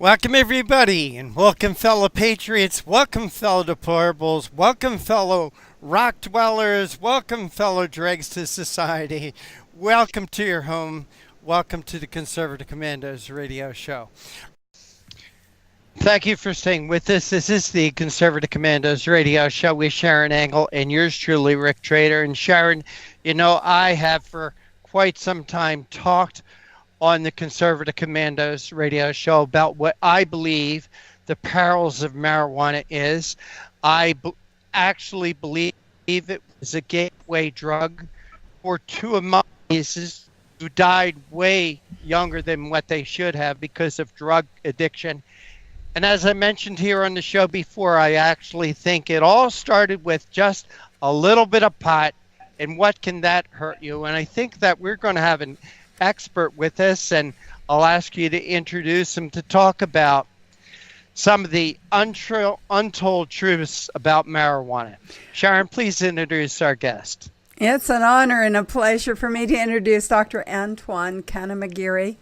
Welcome, everybody, and welcome, fellow patriots. Welcome, fellow deplorables. Welcome, fellow rock dwellers. Welcome, fellow dregs to society. Welcome to your home. Welcome to the Conservative Commandos radio show. Thank you for staying with us. This is the Conservative Commandos radio show with Sharon Angle and yours truly, Rick Trader. And Sharon, you know, I have for quite some time talked on the Conservative Commandos radio show about what I believe the perils of marijuana is. I actually believe it was a gateway drug for two of my nieces who died way younger than what they should have because of drug addiction. And as I mentioned here on the show before, I actually think it all started with just a little bit of pot, and what can that hurt you? And I think that we're going to have an expert with us, and I'll ask you to introduce him to talk about some of the untold truths about marijuana. Sharon, please introduce our guest. It's an honor and a pleasure for me to introduce Dr. Antoine Kanamugira,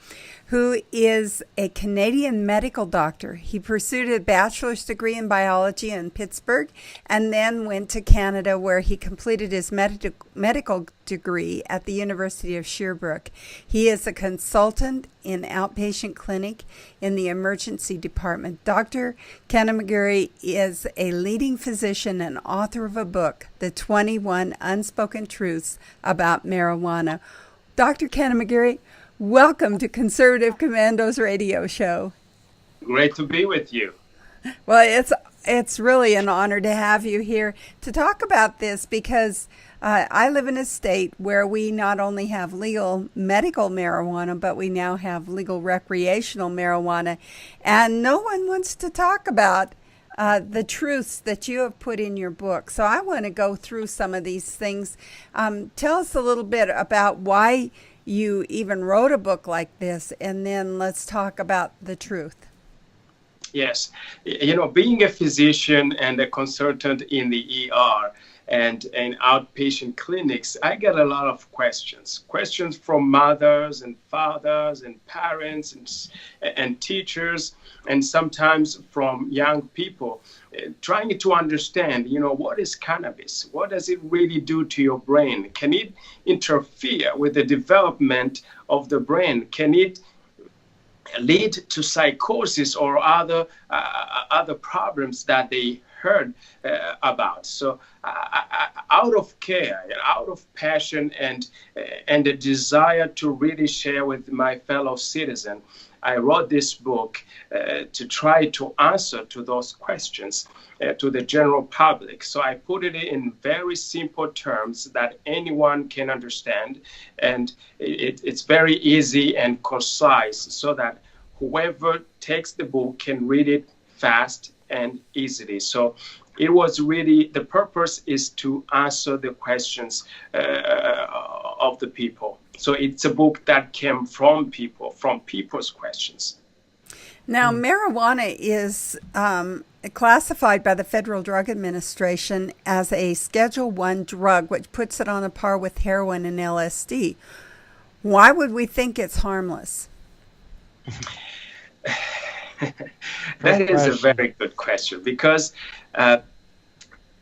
who is a Canadian medical doctor. He pursued a bachelor's degree in biology in Pittsburgh and then went to Canada, where he completed his medical degree at the University of Sherbrooke. He is a consultant in outpatient clinic in the emergency department. Dr. Kanamugira is a leading physician and author of a book, The 21 Unspoken Truths About Marijuana. Dr. Kanamugira, welcome to Conservative Commandos radio show. Great to be with you. Well, it's really an honor to have you here to talk about this, because I live in a state where we not only have legal medical marijuana, but we now have legal recreational marijuana, and no one wants to talk about the truths that you have put in your book. So I want to go through some of these things. Tell us a little bit about why you even wrote a book like this, and then let's talk about the truth. Yes. You know, being a physician and a consultant in the ER and in outpatient clinics, I get a lot of questions from mothers and fathers and parents and teachers, and sometimes from young people trying to understand, you know, what is cannabis? What does it really do to your brain? Can it interfere with the development of the brain? Can it lead to psychosis or other problems that they heard about? So out of care, out of passion and a desire to really share with my fellow citizen, I wrote this book to try to answer to those questions to the general public. So I put it in very simple terms that anyone can understand, and it's very easy and concise, so that whoever takes the book can read it fast and easily. So it was really, the purpose is to answer the questions of the people. So it's a book that came from people's questions. Now, marijuana is classified by the Federal Drug Administration as a Schedule I drug, which puts it on a par with heroin and LSD. Why would we think it's harmless? That is a very good question, because a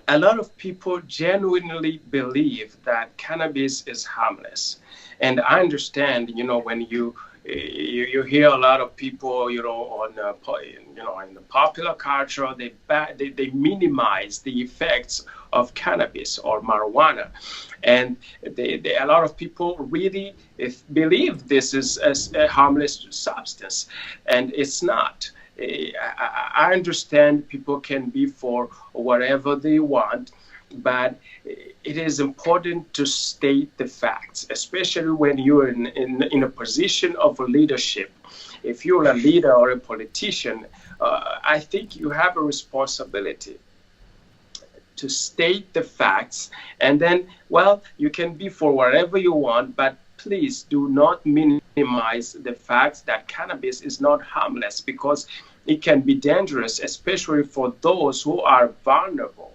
lot of people genuinely believe that cannabis is harmless. And I understand, you know, when you hear a lot of people, you know, in the popular culture, they minimize the effects of cannabis or marijuana, and a lot of people really believe this is a harmless substance, and it's not. I understand people can be for whatever they want, but it is important to state the facts, especially when you're in a position of leadership. If you're a leader or a politician, I think you have a responsibility to state the facts, and then, well, you can be for whatever you want, but please do not minimize the fact that cannabis is not harmless, because it can be dangerous, especially for those who are vulnerable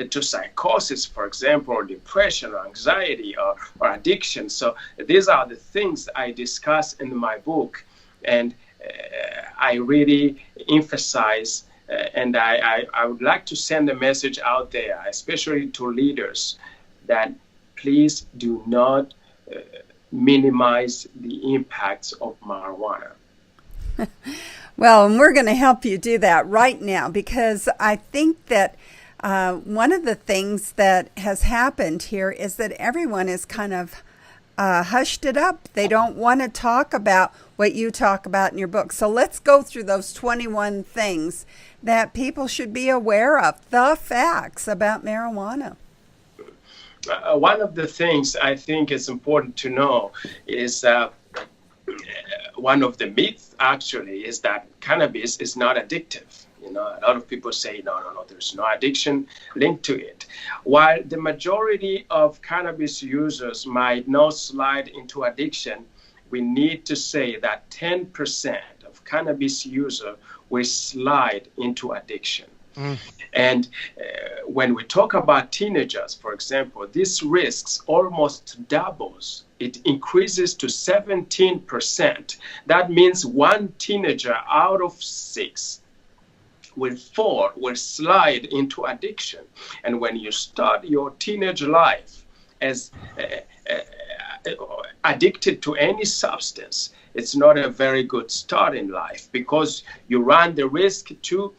to psychosis, for example, or depression, or anxiety, or addiction. So these are the things I discuss in my book. And I really emphasize, and I would like to send a message out there, especially to leaders, that please do not minimize the impacts of marijuana. Well, and we're going to help you do that right now, because I think that one of the things that has happened here is that everyone is kind of hushed it up. They don't want to talk about what you talk about in your book. So let's go through those 21 things that people should be aware of, the facts about marijuana. One of the things I think is important to know is one of the myths actually is that cannabis is not addictive. A lot of people say, no, there's no addiction linked to it. While the majority of cannabis users might not slide into addiction, we need to say that 10% of cannabis users will slide into addiction. And when we talk about teenagers, for example, this risk almost doubles. It increases to 17%. That means one teenager out of 6 will slide into addiction. And when you start your teenage life as addicted to any substance, it's not a very good start in life, because you run the risk to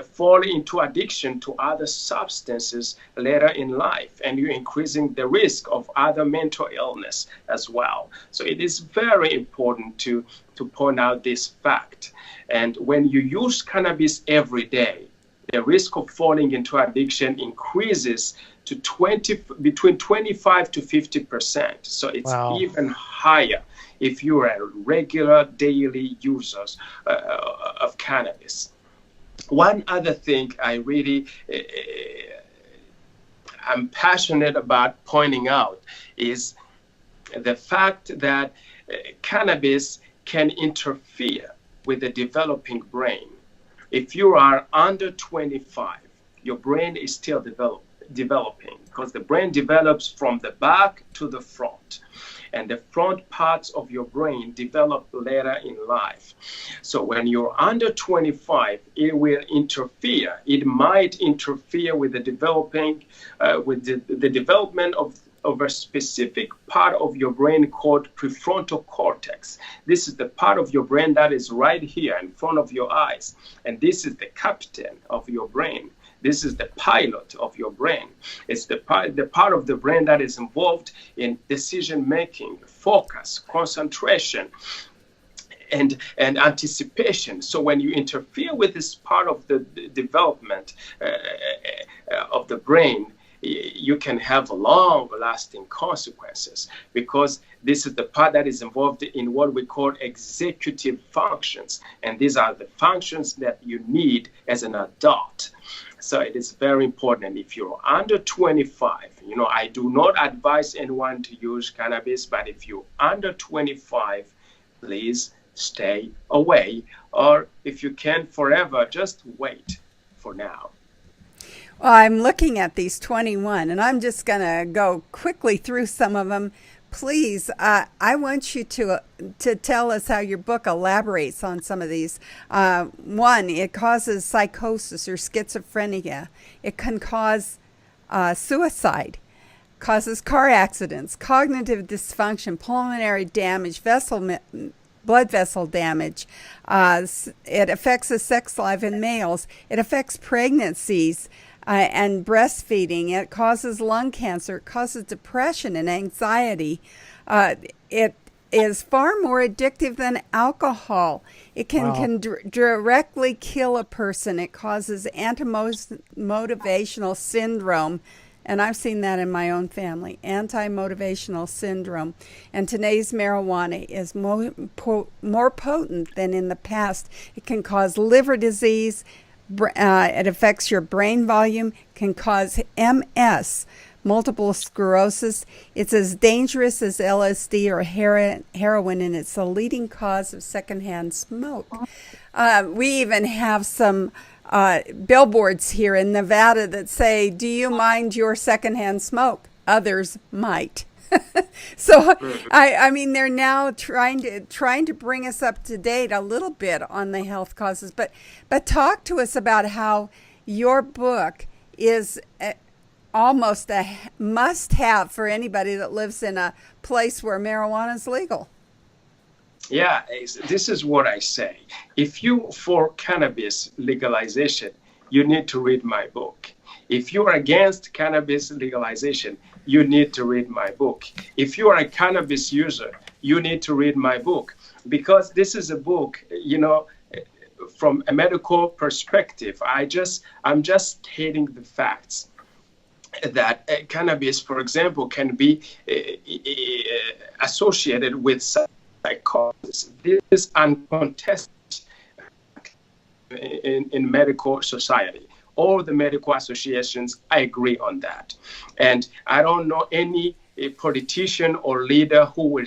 fall into addiction to other substances later in life, and you're increasing the risk of other mental illness as well. So it is very important to point out this fact. And when you use cannabis every day, the risk of falling into addiction increases to between 25 to 50%. So it's even higher if you are a regular daily user of cannabis. One other thing I really am passionate about pointing out is the fact that cannabis can interfere with the developing brain. If you are under 25, your brain is still developing, because the brain develops from the back to the front, and the front parts of your brain develop later in life. So when you're under 25, it will interfere. It might interfere with the development of a specific part of your brain called prefrontal cortex. This is the part of your brain that is right here in front of your eyes, and this is the captain of your brain. This is the pilot of your brain. It's the part of the brain that is involved in decision making, focus, concentration, and anticipation. So when you interfere with this part of the development of the brain, you can have long-lasting consequences, because this is the part that is involved in what we call executive functions, and these are the functions that you need as an adult. So it is very important. And if you're under 25, I do not advise anyone to use cannabis, but if you're under 25, please stay away, or if you can forever, just wait for now. Well, I'm looking at these 21, and I'm just going to go quickly through some of them. Please, I want you to tell us how your book elaborates on some of these. One, it causes psychosis or schizophrenia. It can cause suicide, causes car accidents, cognitive dysfunction, pulmonary damage, blood vessel damage. It affects the sex life in males. It affects pregnancies and breastfeeding. It causes lung cancer. It causes depression and anxiety. It is far more addictive than alcohol. It can directly kill a person. It causes anti-motivational syndrome. And I've seen that in my own family, anti-motivational syndrome. And today's marijuana is more potent than in the past. It can cause liver disease. It affects your brain volume, can cause MS, multiple sclerosis. It's as dangerous as LSD or heroin, and it's the leading cause of secondhand smoke. We even have some billboards here in Nevada that say, "Do you mind your secondhand smoke? Others might." So I mean, they're now trying to bring us up to date a little bit on the health causes. But talk to us about how your book is almost a must-have for anybody that lives in a place where marijuana is legal. Yeah, this is what I say. If you for cannabis legalization, you need to read my book. If you are against cannabis legalization, you need to read my book. If you are a cannabis user, you need to read my book, because this is a book, from a medical perspective. I'm just stating the facts that cannabis, for example, can be associated with psychosis. This is uncontested in medical society. All the medical associations, I agree on that. And I don't know any politician or leader who will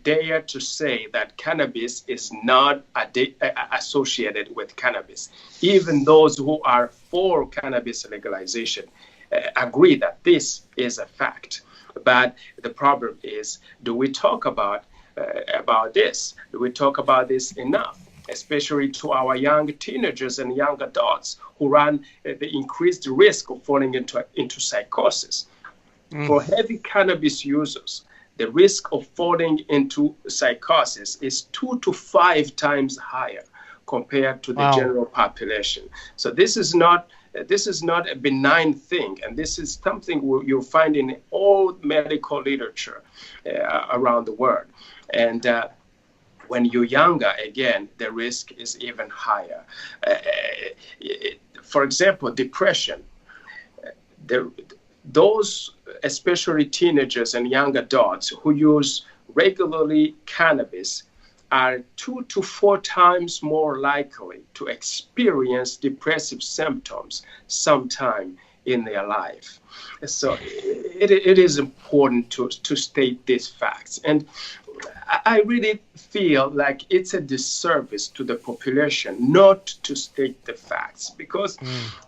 dare to say that cannabis is not associated with cannabis. Even those who are for cannabis legalization agree that this is a fact. But the problem is, do we talk about this? Do we talk about this enough? Especially to our young teenagers and young adults who run the increased risk of falling into psychosis. For heavy cannabis users, the risk of falling into psychosis is 2 to 5 times higher compared to the general population. So this is not a benign thing, and this is something you'll find in all medical literature around the world. And when you're younger, again, the risk is even higher. For example, depression. Those, especially teenagers and young adults who use regularly cannabis, are 2 to 4 times more likely to experience depressive symptoms sometime in their life. So it is important to state these facts. And I really feel like it's a disservice to the population not to state the facts, because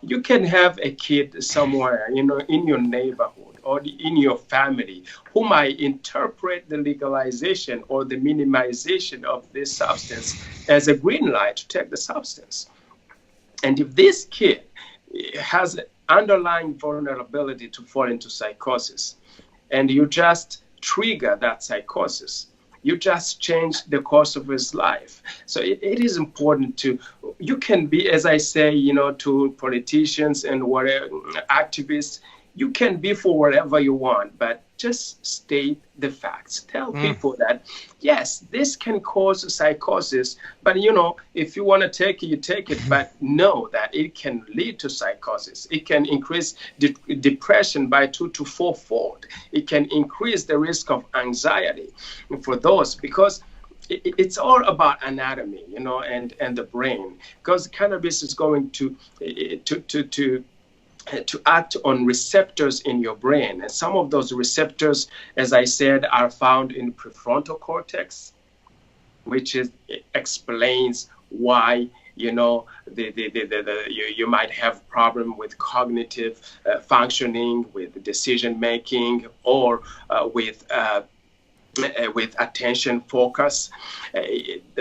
you can have a kid somewhere, in your neighborhood or in your family who might interpret the legalization or the minimization of this substance as a green light to take the substance. And if this kid has an underlying vulnerability to fall into psychosis, and you just trigger that psychosis, you just change the course of his life. So it is important you can be, as I say, to politicians and whatever, activists, you can be for whatever you want, but just state the facts. Tell people that, yes, this can cause psychosis, but if you want to take it, you take it, but know that it can lead to psychosis. It can increase depression by 2 to 4-fold. It can increase the risk of anxiety for those, because it's all about anatomy, and the brain, because cannabis is going to act on receptors in your brain. And some of those receptors, as I said, are found in prefrontal cortex, which explains why, you might have problem with cognitive functioning, with decision making, or with attention focus.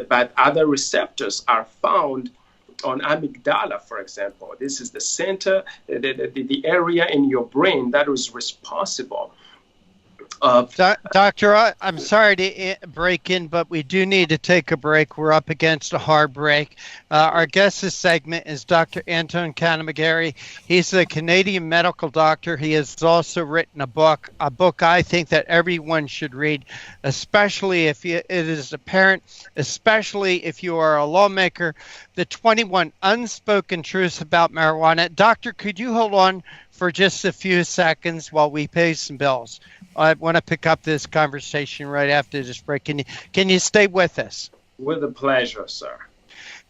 But other receptors are found on amygdala, for example. This is the center, the area in your brain that is responsible Doctor, I'm sorry to break in, but we do need to take a break. We're up against a hard break. Our guest this segment is Dr. Anton Kanamugira. He's a Canadian medical doctor. He has also written a book I think that everyone should read, especially if it is a parent, especially if you are a lawmaker, The 21 Unspoken Truths About Marijuana. Doctor, could you hold on for just a few seconds while we pay some bills? I want to pick up this conversation right after this break. Can you stay with us? With a pleasure, sir.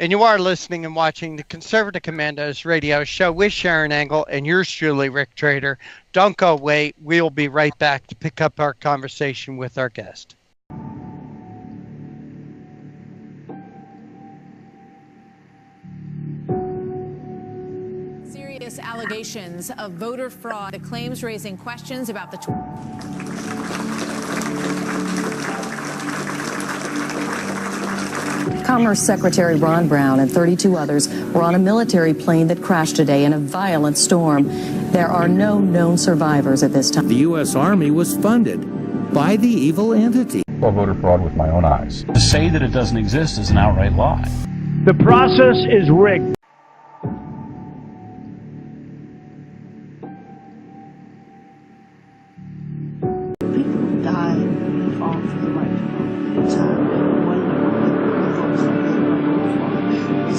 And you are listening and watching the Conservative Commandos radio show with Sharon Angle and yours truly, Rick Trader. Don't go away. We'll be right back to pick up our conversation with our guest. Allegations of voter fraud, the claims raising questions about the Commerce Secretary Ron Brown and 32 others were on a military plane that crashed today in a violent storm. There are no known survivors at this time. The U.S. Army was funded by the evil entity. Saw voter fraud with my own eyes. To say that it doesn't exist is an outright lie. The process is rigged. People die and fall for the right time.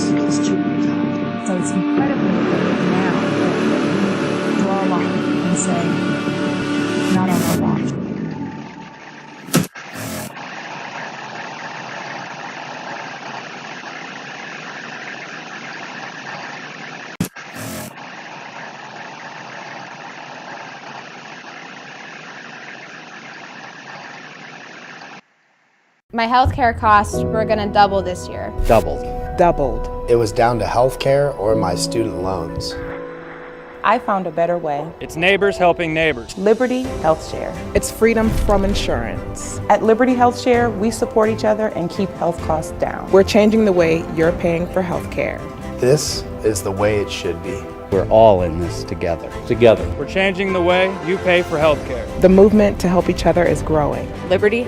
It's truly time. So it's incredibly important now that we draw a line and say, not on our watch. My healthcare costs were going to double this year. Doubled. It was down to healthcare or my student loans. I found a better way. It's neighbors helping neighbors. Liberty Health Share. It's freedom from insurance. At Liberty Health Share, we support each other and keep health costs down. We're changing the way you're paying for health care. This is the way it should be. We're all in this together. We're changing the way you pay for health care. The movement to help each other is growing. Liberty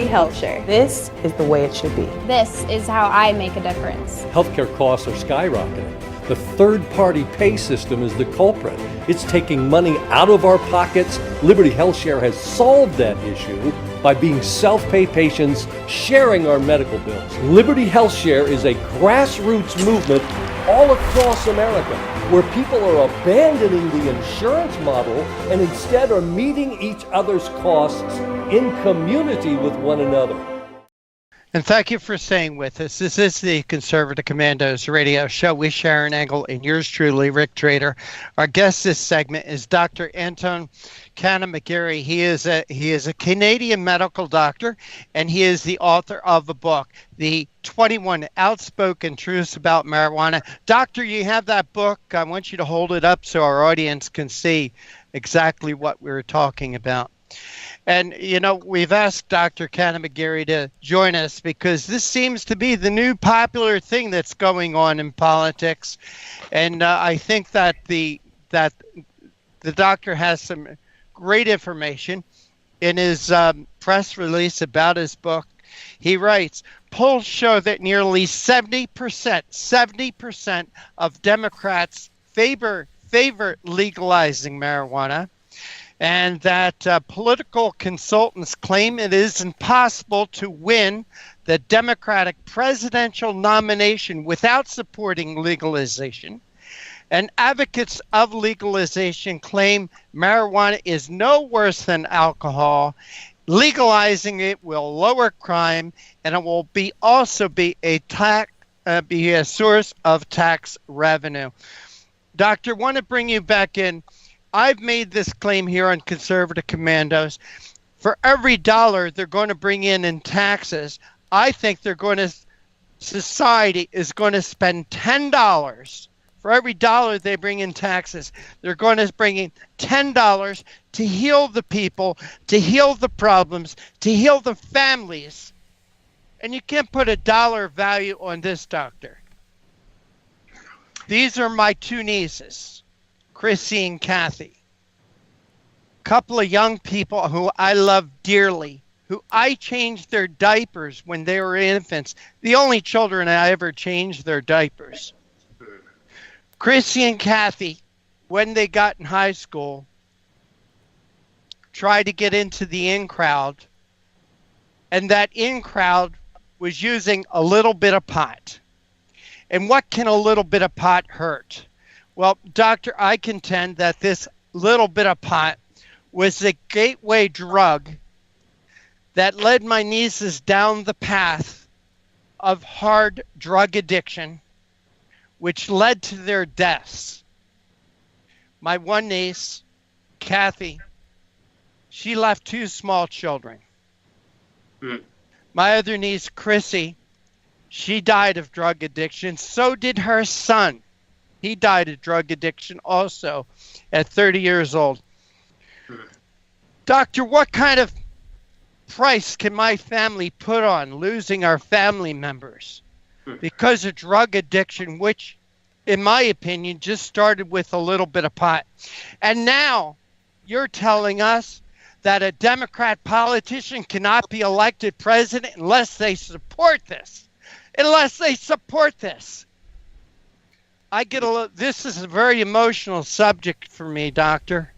Health Share. This is the way it should be. This is how I make a difference. Healthcare costs are skyrocketing. The third-party pay system is the culprit. It's taking money out of our pockets. Liberty Health Share has solved that issue by being self-pay patients sharing our medical bills. Liberty Health Share is a grassroots movement all across America, where people are abandoning the insurance model and instead are meeting each other's costs in community with one another. And thank you for staying with us. This is the Conservative Commandos radio show with Sharon Engel and yours truly, Rick Trader. Our guest this segment is Dr. Anton Kanamugira. He is a Canadian medical doctor, and he is the author of a book, The 21 Outspoken Truths About Marijuana. Doctor, you have that book. I want you to hold it up so our audience can see exactly what we're talking about. And, you know, we've asked Dr. Kanamugira to join us because this seems to be the new popular thing that's going on in politics. And I think that the doctor has some great information in his press release about his book. He writes, polls show that nearly 70% of Democrats favor legalizing marijuana, and that political consultants claim it is impossible to win the Democratic presidential nomination without supporting legalization. And advocates of legalization claim marijuana is no worse than alcohol. Legalizing it will lower crime, and it will also be a source of tax revenue. Doctor, want to bring you back in. I've made this claim here on Conservative Commandos. For every dollar they're going to bring in taxes, I think society is going to spend $10. For every dollar they bring in taxes, they're going to bring in $10 to heal the people, to heal the problems, to heal the families. And you can't put a dollar value on this, doctor. These are my two nieces, Chrissy and Kathy. Couple of young people who I love dearly, who I changed their diapers when they were infants. The only children I ever changed their diapers. Chrissy and Kathy, when they got in high school, tried to get into the in crowd, and that in crowd was using a little bit of pot. And what can a little bit of pot hurt? Well, doctor, I contend that this little bit of pot was a gateway drug that led my nieces down the path of hard drug addiction, which led to their deaths. My one niece, Kathy, she left 2 small children. My other niece, Chrissy, she died of drug addiction. So did her son. He died of drug addiction also at 30 years old. Doctor, what kind of price can my family put on losing our family members because of drug addiction, which, in my opinion, just started with a little bit of pot. And now you're telling us that a Democrat politician cannot be elected president unless they support this. I get this is a very emotional subject for me, Doctor.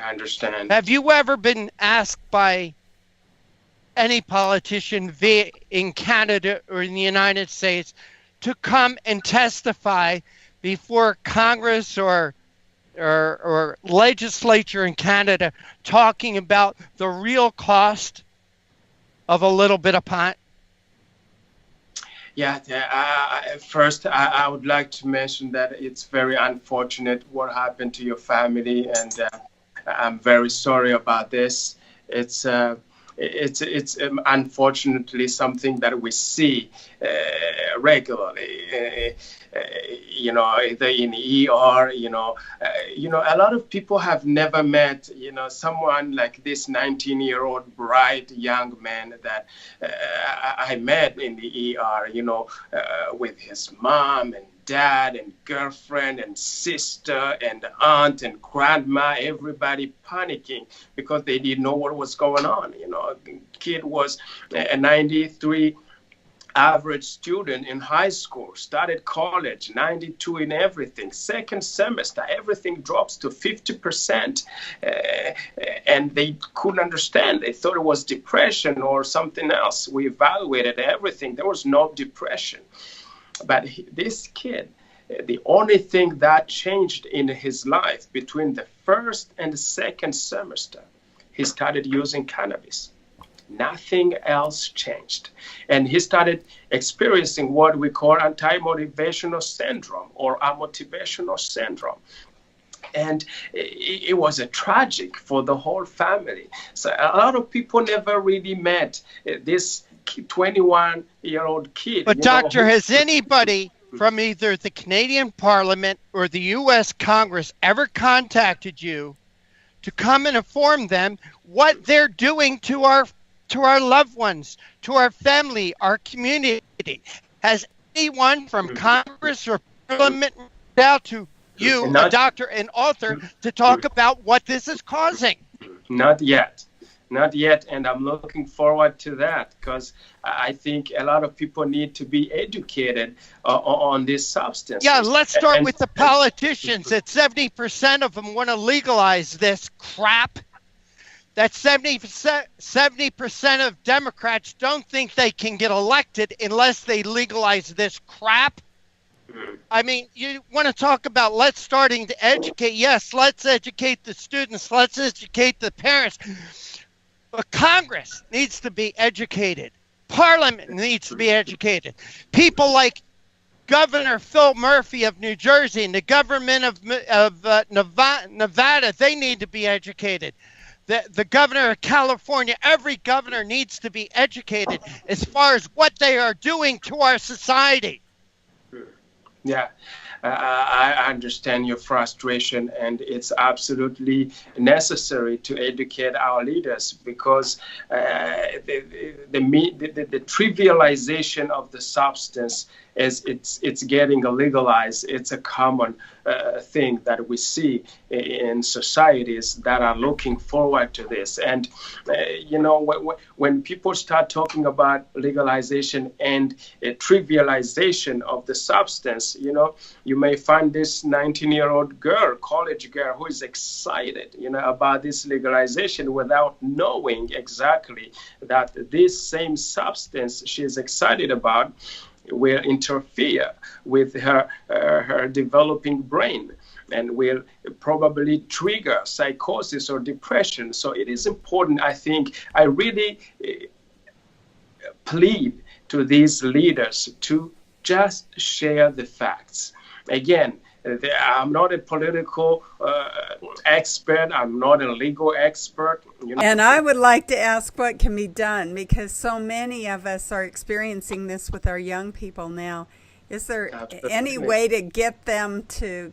I understand. Have you ever been asked by any politician in Canada or in the United States to come and testify before Congress or legislature in Canada talking about the real cost of a little bit of pot? Yeah, first I would like to mention that it's very unfortunate what happened to your family, and I'm very sorry about this. It's unfortunately something that we see regularly. Either in ER, a lot of people have never met, someone like this 19-year-old bright young man that I met in the ER, with his mom and dad and girlfriend and sister and aunt and grandma, everybody panicking because they didn't know what was going on. The kid was a 93 average student in high school, started college, 92 in everything. Second semester, everything drops to 50%. And they couldn't understand. They thought it was depression or something else. We evaluated everything. There was no depression. But this kid, the only thing that changed in his life between the first and the second semester, he started using cannabis. Nothing else changed. And he started experiencing what we call anti-motivational syndrome or amotivational syndrome. And it was a tragic for the whole family. So a lot of people never really met this 21-year-old kid. But Doctor, has anybody from either the Canadian Parliament or the U.S. Congress ever contacted you to come and inform them what they're doing to our loved ones, to our family, our community? Has anyone from Congress or Parliament reached out to you, a doctor and author, to talk about what this is causing? Not yet. And I'm looking forward to that, because I think a lot of people need to be educated on this substance. Yeah, let's start with the politicians. That 70% of them want to legalize this crap. That 70% of Democrats don't think they can get elected unless they legalize this crap. I mean, you want to talk about let's starting to educate. Yes, let's educate the students. Let's educate the parents. But Congress needs to be educated. Parliament needs to be educated. People like Governor Phil Murphy of New Jersey and the government of Nevada, they need to be educated. The governor of California, every governor needs to be educated as far as what they are doing to our society. Yeah, I understand your frustration, and it's absolutely necessary to educate our leaders, because the trivialization of the substance as it's getting legalized, it's a common thing that we see in societies that are looking forward to this. And when people start talking about legalization and a trivialization of the substance, you may find this 19-year-old girl, college girl, who is excited, about this legalization without knowing exactly that this same substance she is excited about will interfere with her developing brain and will probably trigger psychosis or depression. So it is important, I think. I really plead to these leaders to just share the facts. Again, I'm not a political expert. I'm not a legal expert. And I would like to ask what can be done, because so many of us are experiencing this with our young people now. Is there any way to get them to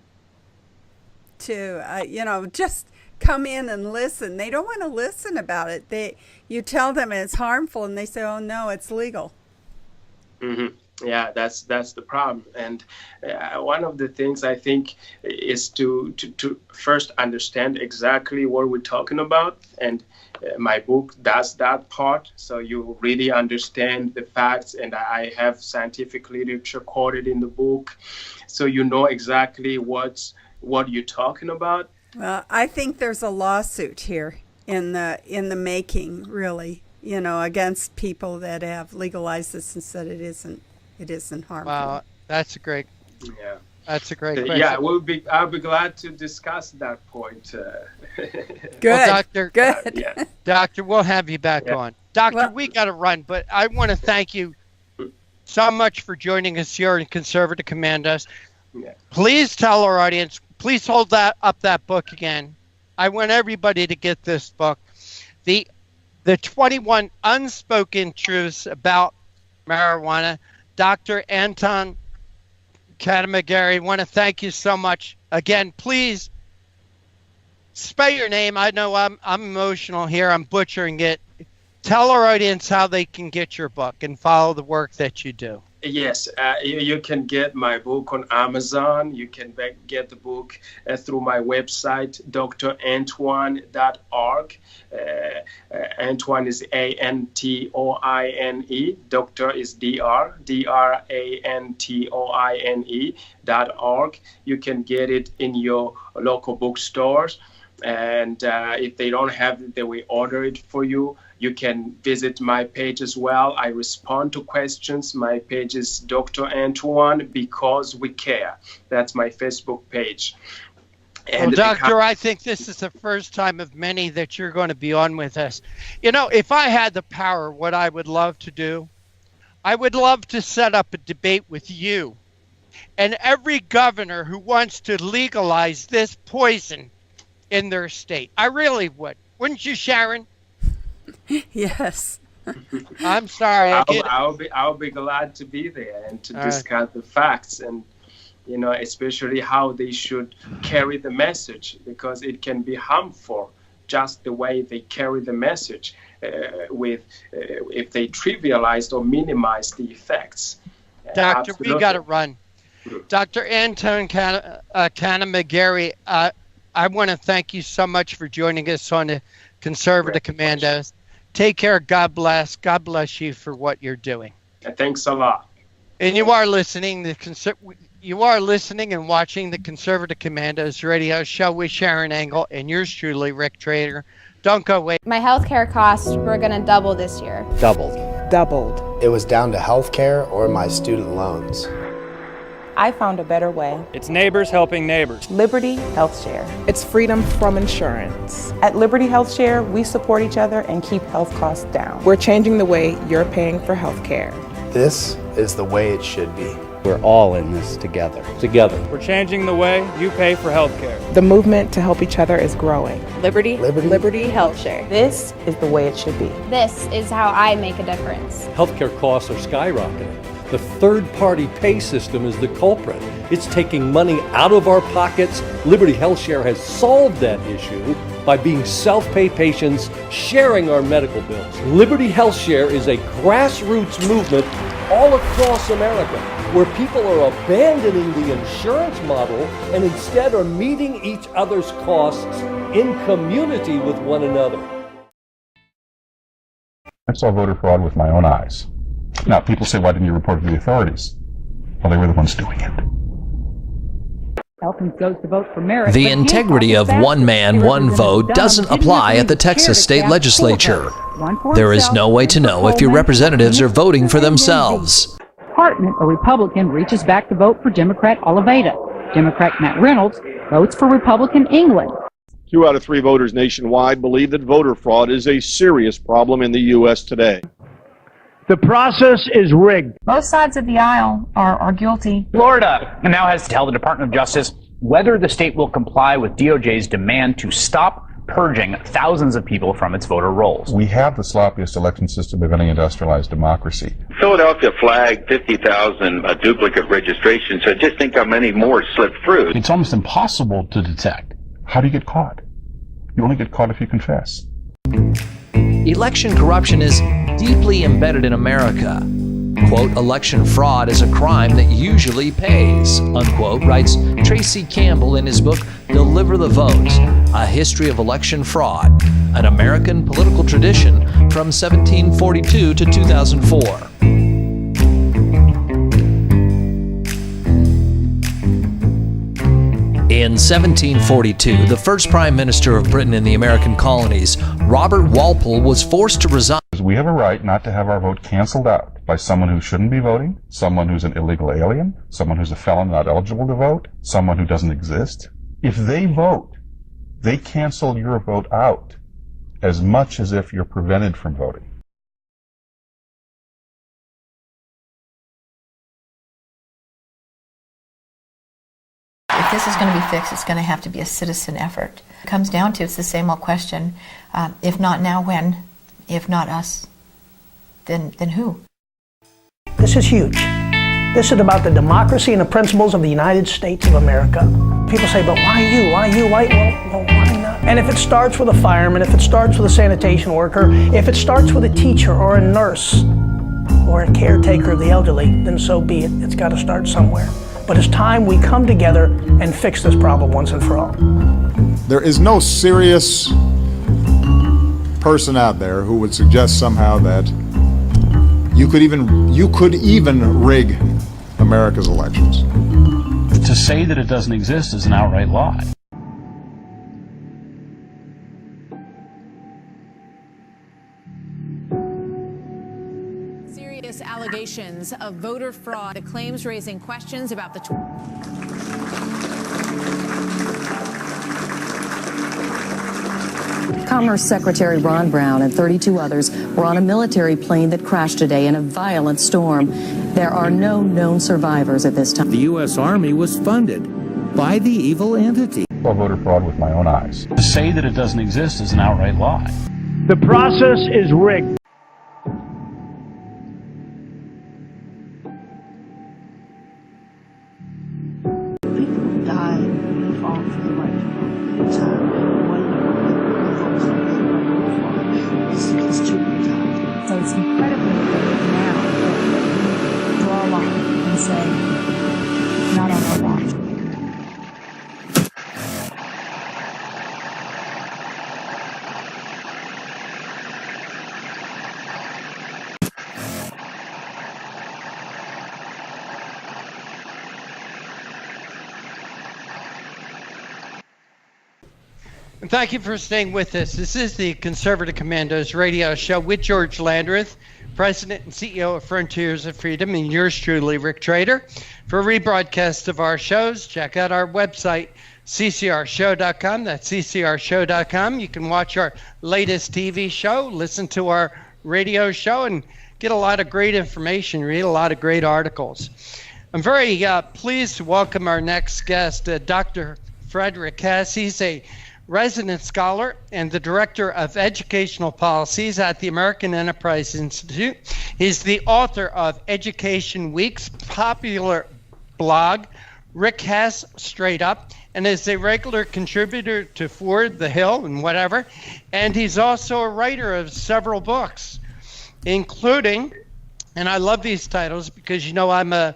just come in and listen? They don't want to listen about it. You tell them it's harmful, and they say, "Oh no, it's legal." Mm-hmm. Yeah, that's the problem. And one of the things I think is to first understand exactly what we're talking about. And my book does that part, so you really understand the facts. And I have scientific literature quoted in the book, so you know exactly what you're talking about. Well, I think there's a lawsuit here in the making, really, against people that have legalized this and said it isn't harmful. Wow, that's a great. Yeah. That's a great question. Yeah, I'll be glad to discuss that point. Good. Well, Doctor, good. Yeah. Doctor, we'll have you back on. Doctor, we got to run, but I want to thank you so much for joining us here in Conservative Commandos. Yeah. Please tell our audience, please hold that book again. I want everybody to get this book. The 21 Unspoken Truths About Marijuana. Dr. Anton Kanamugira, I want to thank you so much. Again, please spell your name. I know I'm emotional here. I'm butchering it. Tell our audience how they can get your book and follow the work that you do. Yes, you can get my book on Amazon. You can get the book through my website, drantoine.org. Antoine is Antoine. Doctor is DRANTOINE.org. You can get it in your local bookstores. And if they don't have it, they will order it for you. You can visit my page as well. I respond to questions. My page is Dr. Antoine Because We Care. That's my Facebook page. And well, Doctor, I think this is the first time of many that you're going to be on with us. If I had the power, what I would love to do, I would love to set up a debate with you and every governor who wants to legalize this poison in their state. I really would. Wouldn't you, Sharon? Yes. I'm sorry. I'll be glad to be there and to discuss the facts and especially how they should carry the message, because it can be harmful just the way they carry the message if they trivialize or minimize the effects. Doctor, we got to run. Dr. Anton Kanamugira, I want to thank you so much for joining us on the Conservative Commandos. Take care. God bless. God bless you for what you're doing. Thanks a lot. And you are listening and watching the Conservative Commandos radio show with Sharon Engel and yours truly, Rick Trader. Don't go away. My healthcare costs were going to double this year. Doubled. It was down to healthcare or my student loans. I found a better way. It's neighbors helping neighbors. Liberty Health Share. It's freedom from insurance. At Liberty Health Share, we support each other and keep health costs down. We're changing the way you're paying for health care. This is the way it should be. We're all in this together. We're changing the way you pay for health care. The movement to help each other is growing. Liberty Health Share. This is the way it should be. This is how I make a difference. Healthcare costs are skyrocketing. The third-party pay system is the culprit. It's taking money out of our pockets. Liberty Health Share has solved that issue by being self-pay patients sharing our medical bills. Liberty Health Share is a grassroots movement all across America where people are abandoning the insurance model and instead are meeting each other's costs in community with one another. I saw voter fraud with my own eyes. Now, people say, why didn't you report it to the authorities? Well, they were the ones doing it. The integrity of one man, one vote doesn't apply at the Texas state legislature. There is no way to know if your representatives are voting for themselves. Department, a Republican, reaches back to vote for Democrat Oliveira. Democrat Matt Reynolds votes for Republican England. 2 out of 3 voters nationwide believe that voter fraud is a serious problem in the U.S. today. The process is rigged. Both sides of the aisle are guilty. Florida now has to tell the Department of Justice whether the state will comply with DOJ's demand to stop purging thousands of people from its voter rolls. We have the sloppiest election system of any industrialized democracy. Philadelphia flagged 50,000 duplicate registrations, so just think how many more slipped through. It's almost impossible to detect. How do you get caught? You only get caught if you confess. Election corruption is deeply embedded in America. Quote, election fraud is a crime that usually pays, unquote, writes Tracy Campbell in his book, Deliver the Vote, A History of Election Fraud, an American political tradition from 1742 to 2004. In 1742, the first Prime Minister of Britain in the American colonies, Robert Walpole, was forced to resign. We have a right not to have our vote canceled out by someone who shouldn't be voting, someone who's an illegal alien, someone who's a felon not eligible to vote, someone who doesn't exist. If they vote, they cancel your vote out as much as if you're prevented from voting. If this is going to be fixed, it's going to have to be a citizen effort. It comes down to, it's the same old question, if not now, when? If not us, then who? This is huge. This is about the democracy and the principles of the United States of America. People say, but why you? Why you? Why not? And if it starts with a fireman, if it starts with a sanitation worker, if it starts with a teacher or a nurse or a caretaker of the elderly, then so be it. It's got to start somewhere. But it's time we come together and fix this problem once and for all. There is no serious person out there who would suggest somehow that you could even rig America's elections. To say that it doesn't exist is an outright lie. Serious allegations of voter fraud, the claims raising questions about the Commerce Secretary Ron Brown and 32 others were on a military plane that crashed today in a violent storm. There are no known survivors at this time. The U.S. Army was funded by the evil entity. I saw voter fraud with my own eyes. To say that it doesn't exist is an outright lie. The process is rigged. People die and they fall for the right to vote. It's So it's incredibly important now that we draw a line and say, not on our watch. And thank you for staying with us. This is the Conservative Commandos radio show with George Landreth, President and CEO of Frontiers of Freedom, and yours truly, Rick Trader. For a rebroadcast of our shows, check out our website, ccrshow.com. That's ccrshow.com. You can watch our latest TV show, listen to our radio show, and get a lot of great information, read a lot of great articles. I'm very pleased to welcome our next guest, Dr. Frederick Hess. He's a resident scholar and the director of educational policies at the American Enterprise Institute. He's the author of Education Week's popular blog, Rick Hess Straight Up, and is a regular contributor to Ford, The Hill, and whatever. And he's also a writer of several books, including, and I love these titles because, you know, I'm a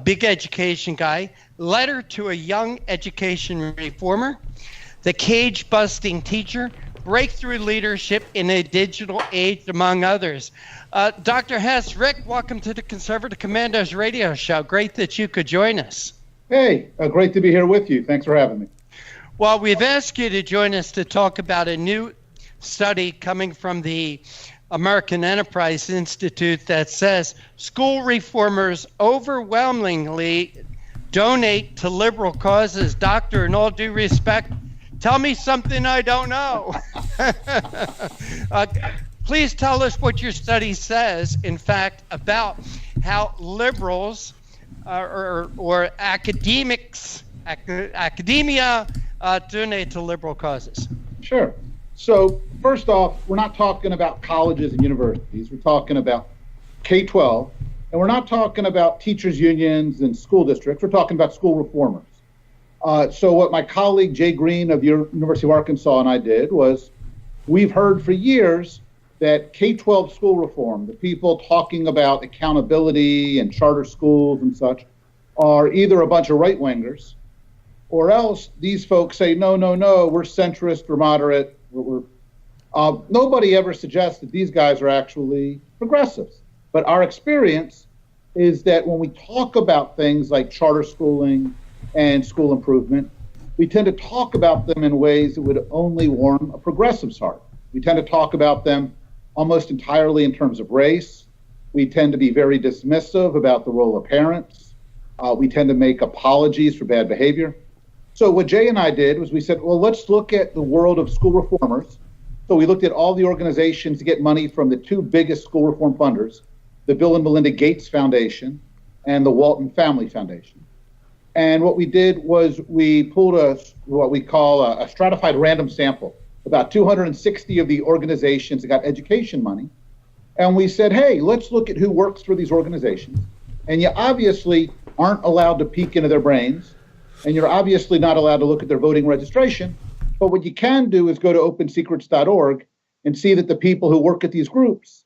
big education guy, Letter to a Young Education Reformer, The Cage-Busting Teacher, Breakthrough Leadership in a Digital Age, among others. Dr. Hess, Rick, welcome to the Conservative Commandos radio show. Great that you could join us. Hey, great to be here with you. Thanks for having me. Well, we've asked you to join us to talk about a new study coming from the American Enterprise Institute that says school reformers overwhelmingly donate to liberal causes. Doctor, in all due respect, tell me something I don't know. Please tell us what your study says, in fact, about how liberals or academia donate to liberal causes. Sure. So first off, we're not talking about colleges and universities. We're talking about K-12, and we're not talking about teachers' unions and school districts. We're talking about school reformers. So what my colleague Jay Green of the University of Arkansas and I did was, we've heard for years that K-12 school reform, the people talking about accountability and charter schools and such, are either a bunch of right-wingers, or else these folks say, no, we're centrist, we're moderate, nobody ever suggests that these guys are actually progressives. But our experience is that when we talk about things like charter schooling and school improvement, we tend to talk about them in ways that would only warm a progressive's heart. We tend to talk about them almost entirely in terms of race. We tend to be very dismissive about the role of parents. We tend to make apologies for bad behavior. So what Jay and I did was we said, well, let's look at the world of school reformers. So we looked at all the organizations to get money from the two biggest school reform funders, the Bill and Melinda Gates Foundation and the Walton Family Foundation. And what we did was we pulled what we call a stratified random sample, about 260 of the organizations that got education money. And we said, hey, let's look at who works for these organizations. And you obviously aren't allowed to peek into their brains, and you're obviously not allowed to look at their voting registration. But what you can do is go to opensecrets.org and see that the people who work at these groups,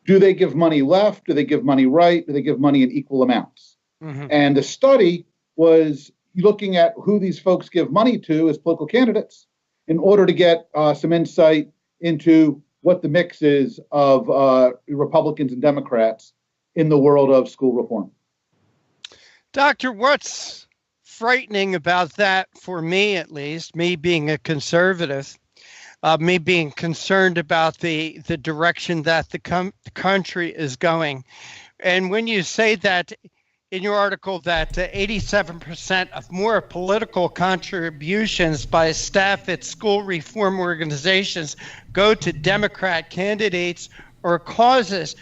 do they give money left? Do they give money right? Do they give money in equal amounts? Mm-hmm. And the study was looking at who these folks give money to as political candidates in order to get some insight into what the mix is of Republicans and Democrats in the world of school reform. Doctor, what's frightening about that, for me at least, me being a conservative, me being concerned about the direction that the country is going. And when you say that in your article that 87% of more political contributions by staff at school reform organizations go to Democrat candidates or causes,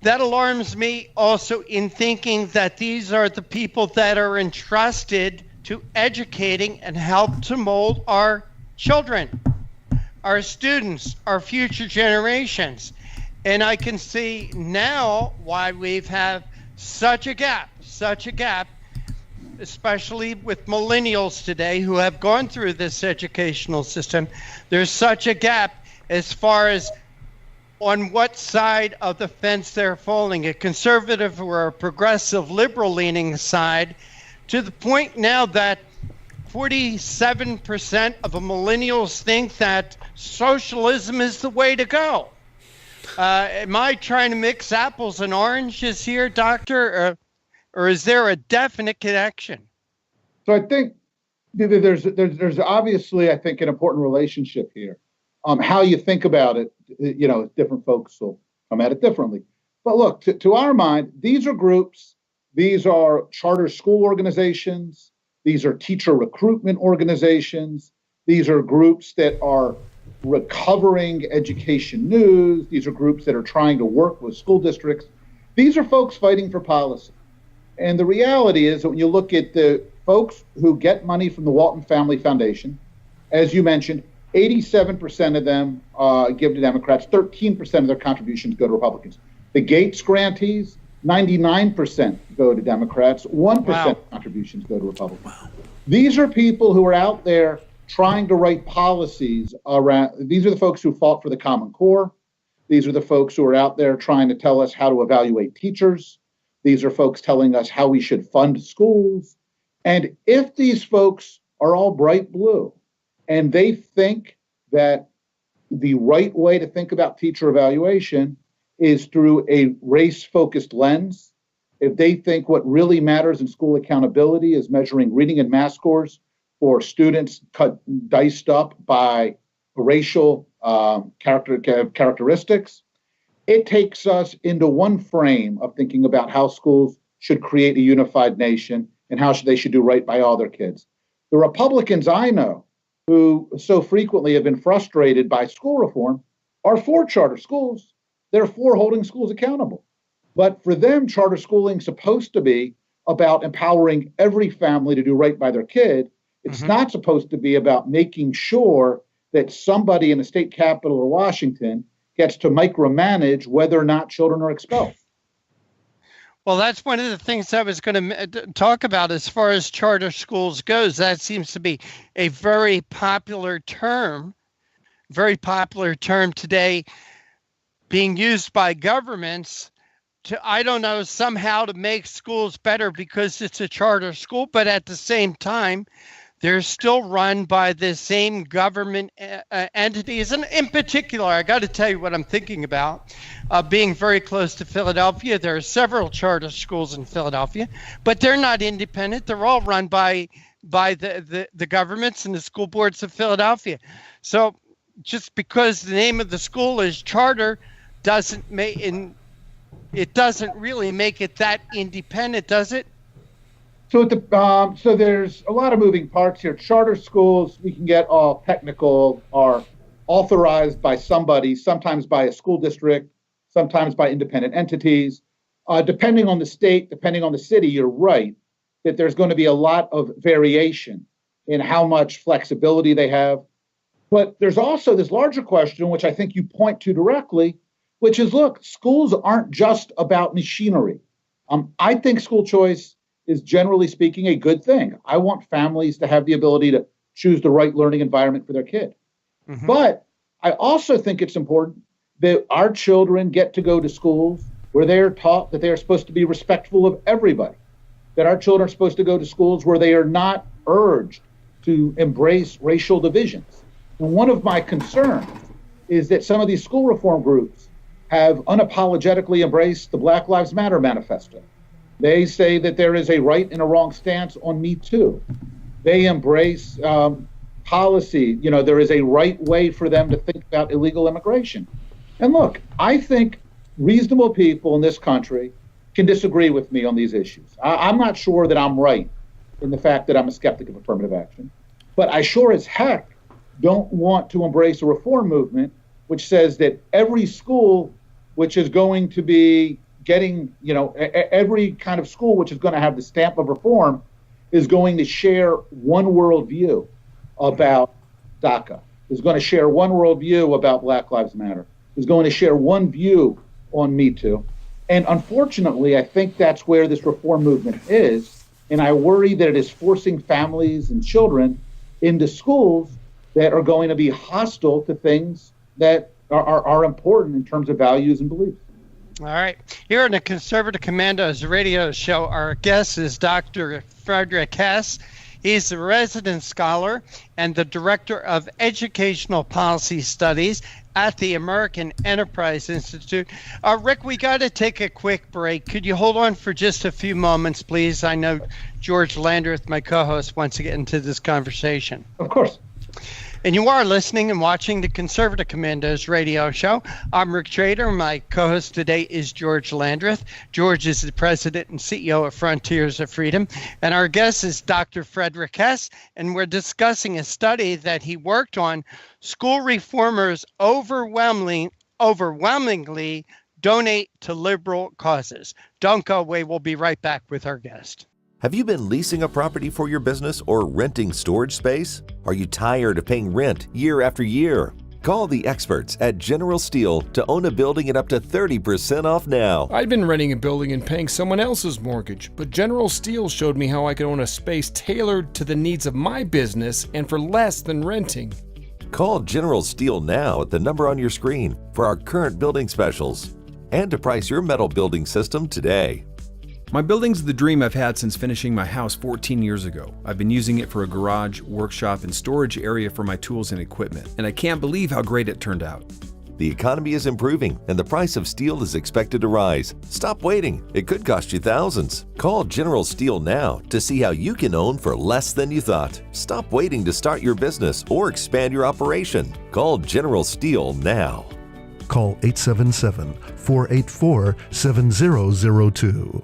that alarms me also in thinking that these are the people that are entrusted to educating and help to mold our children, our students, our future generations. And I can see now why we've had such a gap, especially with millennials today who have gone through this educational system. There's such a gap as far as on what side of the fence they're falling, a conservative or a progressive liberal-leaning side, to the point now that 47% of the millennials think that socialism is the way to go. Am I trying to mix apples and oranges here, Doctor, or is there a definite connection? So I think there's obviously, I think, an important relationship here. How you think about it, different folks will come at it differently. But look, to our mind, these are groups, these are charter school organizations, these are teacher recruitment organizations, these are groups that are recovering education news, these are groups that are trying to work with school districts. These are folks fighting for policy. And the reality is that when you look at the folks who get money from the Walton Family Foundation, as you mentioned, 87% of them give to Democrats, 13% of their contributions go to Republicans. The Gates grantees, 99% go to Democrats, 1% contributions go to Republicans. Wow. These are people who are out there trying to write policies around. These are the folks who fought for the Common Core. These are the folks who are out there trying to tell us how to evaluate teachers. These are folks telling us how we should fund schools. And if these folks are all bright blue and they think that the right way to think about teacher evaluation is through a race-focused lens, if they think what really matters in school accountability is measuring reading and math scores for students diced up by racial characteristics, it takes us into one frame of thinking about how schools should create a unified nation and how they should do right by all their kids. The Republicans I know who so frequently have been frustrated by school reform are for charter schools. They're for holding schools accountable. But for them, charter schooling is supposed to be about empowering every family to do right by their kid. It's not supposed to be about making sure that somebody in the state capital or Washington gets to micromanage whether or not children are expelled. Well, that's one of the things I was going to talk about as far as charter schools goes. That seems to be a very popular term today. being used by governments to, I don't know, somehow to make schools better because it's a charter school, but at the same time, they're still run by the same government entities. And in particular, I got to tell you what I'm thinking about. Being very close to Philadelphia, there are several charter schools in Philadelphia, but they're not independent. They're all run by the governments and the school boards of Philadelphia. So just because the name of the school is charter doesn't really make it that independent, does it? So so there's a lot of moving parts here. Charter schools, we can get all technical, are authorized by somebody, sometimes by a school district, sometimes by independent entities. Depending on the state, depending on the city, you're right that there's going to be a lot of variation in how much flexibility they have. But there's also this larger question, which I think you point to directly, which is, look, schools aren't just about machinery. I think school choice is, generally speaking, a good thing. I want families to have the ability to choose the right learning environment for their kid. Mm-hmm. But I also think it's important that our children get to go to schools where they are taught that they are supposed to be respectful of everybody, that our children are supposed to go to schools where they are not urged to embrace racial divisions. And one of my concerns is that some of these school reform groups have unapologetically embraced the Black Lives Matter manifesto. They say that there is a right and a wrong stance on Me Too. They embrace policy. You know, there is a right way for them to think about illegal immigration. And look, I think reasonable people in this country can disagree with me on these issues. I'm not sure that I'm right in the fact that I'm a skeptic of affirmative action, but I sure as heck don't want to embrace a reform movement which says that every school which is going to be getting, you know, every kind of school which is going to have the stamp of reform is going to share one worldview about DACA, is going to share one worldview about Black Lives Matter, is going to share one view on Me Too. And unfortunately, I think that's where this reform movement is. And I worry that it is forcing families and children into schools that are going to be hostile to things that are important in terms of values and beliefs. All right. Here on the Conservative Commandos radio show, our guest is Dr. Frederick Hess. He's a resident scholar and the director of educational policy studies at the American Enterprise Institute. Rick, we got to take a quick break. Could you hold on for just a few moments, please? I know George Landreth, my co-host, wants to get into this conversation. Of course. And you are listening and watching the Conservative Commandos radio show. I'm Rick Trader. My co-host today is George Landreth. George is the president and CEO of Frontiers of Freedom. And our guest is Dr. Frederick Hess. And we're discussing a study that he worked on. School reformers overwhelmingly donate to liberal causes. Don't go away. We'll be right back with our guest. Have you been leasing a property for your business or renting storage space? Are you tired of paying rent year after year? Call the experts at General Steel to own a building at up to 30% off now. I'd been renting a building and paying someone else's mortgage, but General Steel showed me how I could own a space tailored to the needs of my business and for less than renting. Call General Steel now at the number on your screen for our current building specials and to price your metal building system today. My building's the dream I've had since finishing my house 14 years ago. I've been using it for a garage, workshop, and storage area for my tools and equipment, and I can't believe how great it turned out. The economy is improving, and the price of steel is expected to rise. Stop waiting. It could cost you thousands. Call General Steel now to see how you can own for less than you thought. Stop waiting to start your business or expand your operation. Call General Steel now. Call 877-484-7002.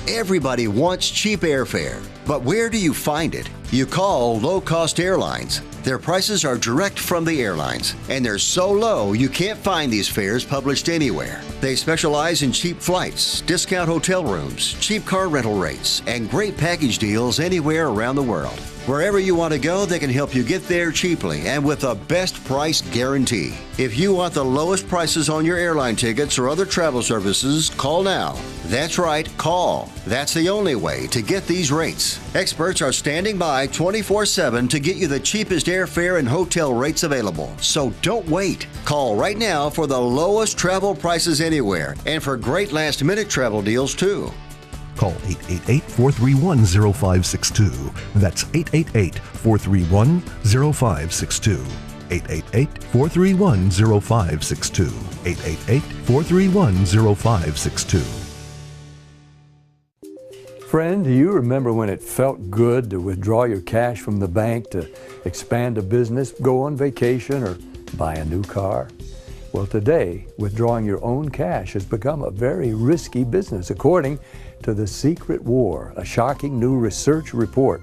Everybody wants cheap airfare, but where do you find it? You call low-cost airlines. Their prices are direct from the airlines, and they're so low you can't find these fares published anywhere. They specialize in cheap flights, discount hotel rooms, cheap car rental rates, and great package deals anywhere around the world. Wherever you want to go, they can help you get there cheaply and with a best price guarantee. If you want the lowest prices on your airline tickets or other travel services, call now. That's right, call. That's the only way to get these rates. Experts are standing by 24/7 to get you the cheapest airfare and hotel rates available, so don't wait. Call right now for the lowest travel prices anywhere and for great last-minute travel deals, too. Call 888-431-0562. That's 888-431-0562. 888-431-0562. 888-431-0562. Friend, do you remember when it felt good to withdraw your cash from the bank to expand a business, go on vacation, or buy a new car? Well, today, withdrawing your own cash has become a very risky business, according to The Secret War, a shocking new research report.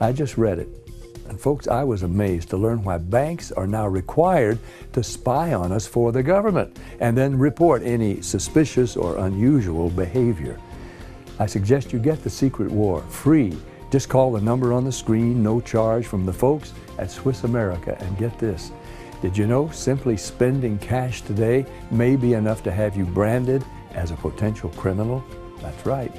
I just read it. And folks, I was amazed to learn why banks are now required to spy on us for the government and then report any suspicious or unusual behavior. I suggest you get The Secret War free. Just call the number on the screen, no charge, from the folks at Swiss America. And get this, did you know simply spending cash today may be enough to have you branded as a potential criminal? That's right.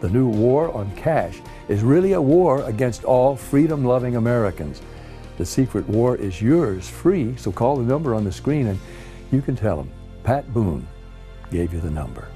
The new war on cash is really a war against all freedom-loving Americans. The Secret War is yours free, so call the number on the screen and you can tell them Pat Boone gave you the number.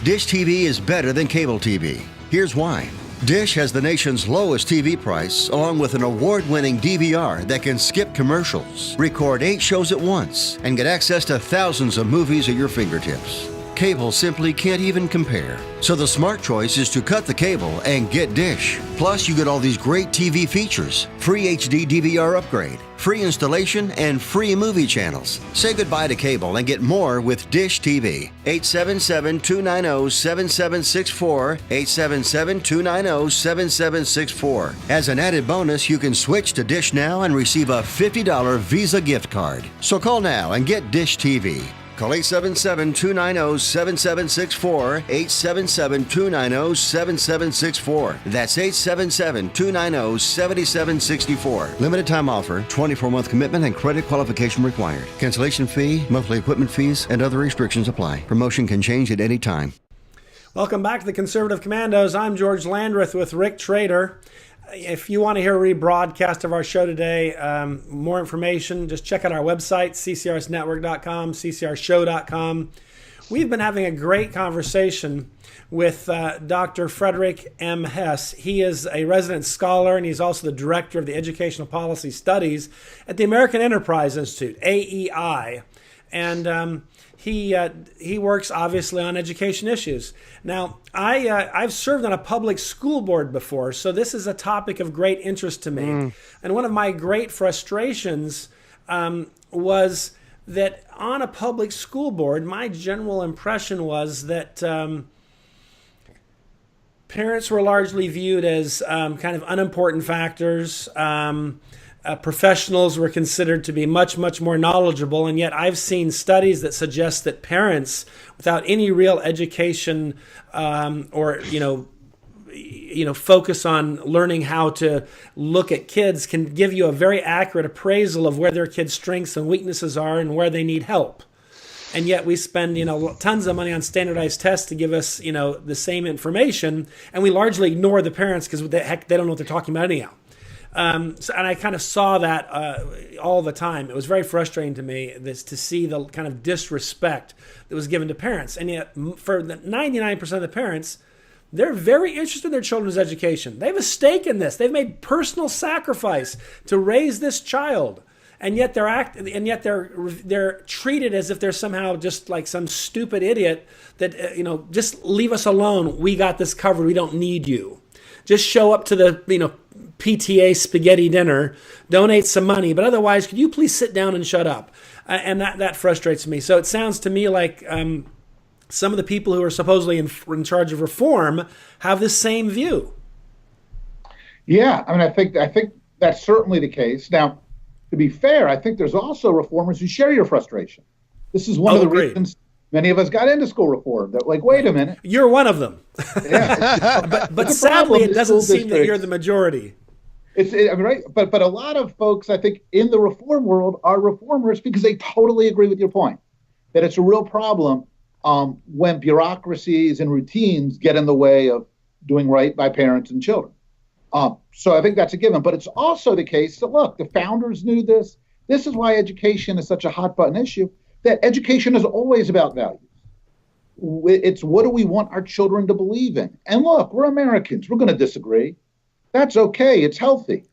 Dish TV is better than cable TV. Here's why. Dish has the nation's lowest TV price, along with an award-winning DVR that can skip commercials, record 8 shows at once, and get access to thousands of movies at your fingertips. Cable simply can't even compare. So the smart choice is to cut the cable and get Dish. Plus, you get all these great TV features, free HD DVR upgrade, free installation, and free movie channels. Say goodbye to cable and get more with Dish TV. 877-290-7764, 877-290-7764. As an added bonus, you can switch to Dish now and receive a $50 Visa gift card. So call now and get Dish TV. Call 877-290-7764, 877-290-7764. That's 877-290-7764. Limited time offer, 24-month commitment and credit qualification required. Cancellation fee, monthly equipment fees, and other restrictions apply. Promotion can change at any time. Welcome back to the Conservative Commandos. I'm George Landreth with Rick Trader. If you want to hear a rebroadcast of our show today, more information, just check out our website, ccrsnetwork.com, ccrshow.com. We've been having a great conversation with Dr. Frederick M. Hess. He is a resident scholar, and he's also the director of the Educational Policy Studies at the American Enterprise Institute, AEI. And he works obviously on education issues. Now, I've served on a public school board before, so this is a topic of great interest to me. And one of my great frustrations was that on a public school board, my general impression was that parents were largely viewed as kind of unimportant factors. Professionals were considered to be much, much more knowledgeable, and yet I've seen studies that suggest that parents, without any real education or focus on learning how to look at kids, can give you a very accurate appraisal of where their kids' strengths and weaknesses are and where they need help. And yet we spend tons of money on standardized tests to give us the same information, and we largely ignore the parents because they don't know what they're talking about anyhow. And I kind of saw that all the time. It was very frustrating to me to see the kind of disrespect that was given to parents. And yet, for the 99% of the parents, they're very interested in their children's education. They have a stake in this. They've made personal sacrifice to raise this child, and yet they're treated as if they're somehow just like some stupid idiot that just leave us alone. We got this covered. We don't need you. Just show up to the PTA spaghetti dinner, donate some money, but otherwise, could you please sit down and shut up? And that frustrates me. So it sounds to me like some of the people who are supposedly in charge of reform have the same view. Yeah, I mean, I think that's certainly the case. Now, to be fair, I think there's also reformers who share your frustration. This is one of the reasons many of us got into school reform. That, like, wait a minute, you're one of them. Yeah, but sadly, it doesn't seem that you're the majority. Right, but a lot of folks, I think, in the reform world are reformers because they totally agree with your point that it's a real problem when bureaucracies and routines get in the way of doing right by parents and children. So I think that's a given. But it's also the case that, look, the founders knew this. This is why education is such a hot button issue, that education is always about values. It's what do we want our children to believe in? And look, we're Americans. We're going to disagree. That's okay. It's healthy.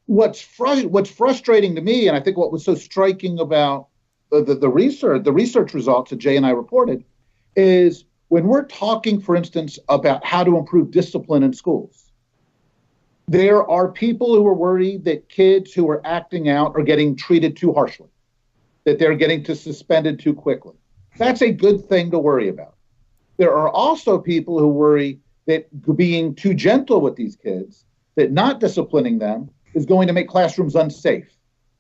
What's frustrating to me, and I think what was so striking about the research results that Jay and I reported, is when we're talking, for instance, about how to improve discipline in schools, there are people who are worried that kids who are acting out are getting treated too harshly, that they're getting suspended too quickly. That's a good thing to worry about. There are also people who worry that being too gentle with these kids, that not disciplining them, is going to make classrooms unsafe,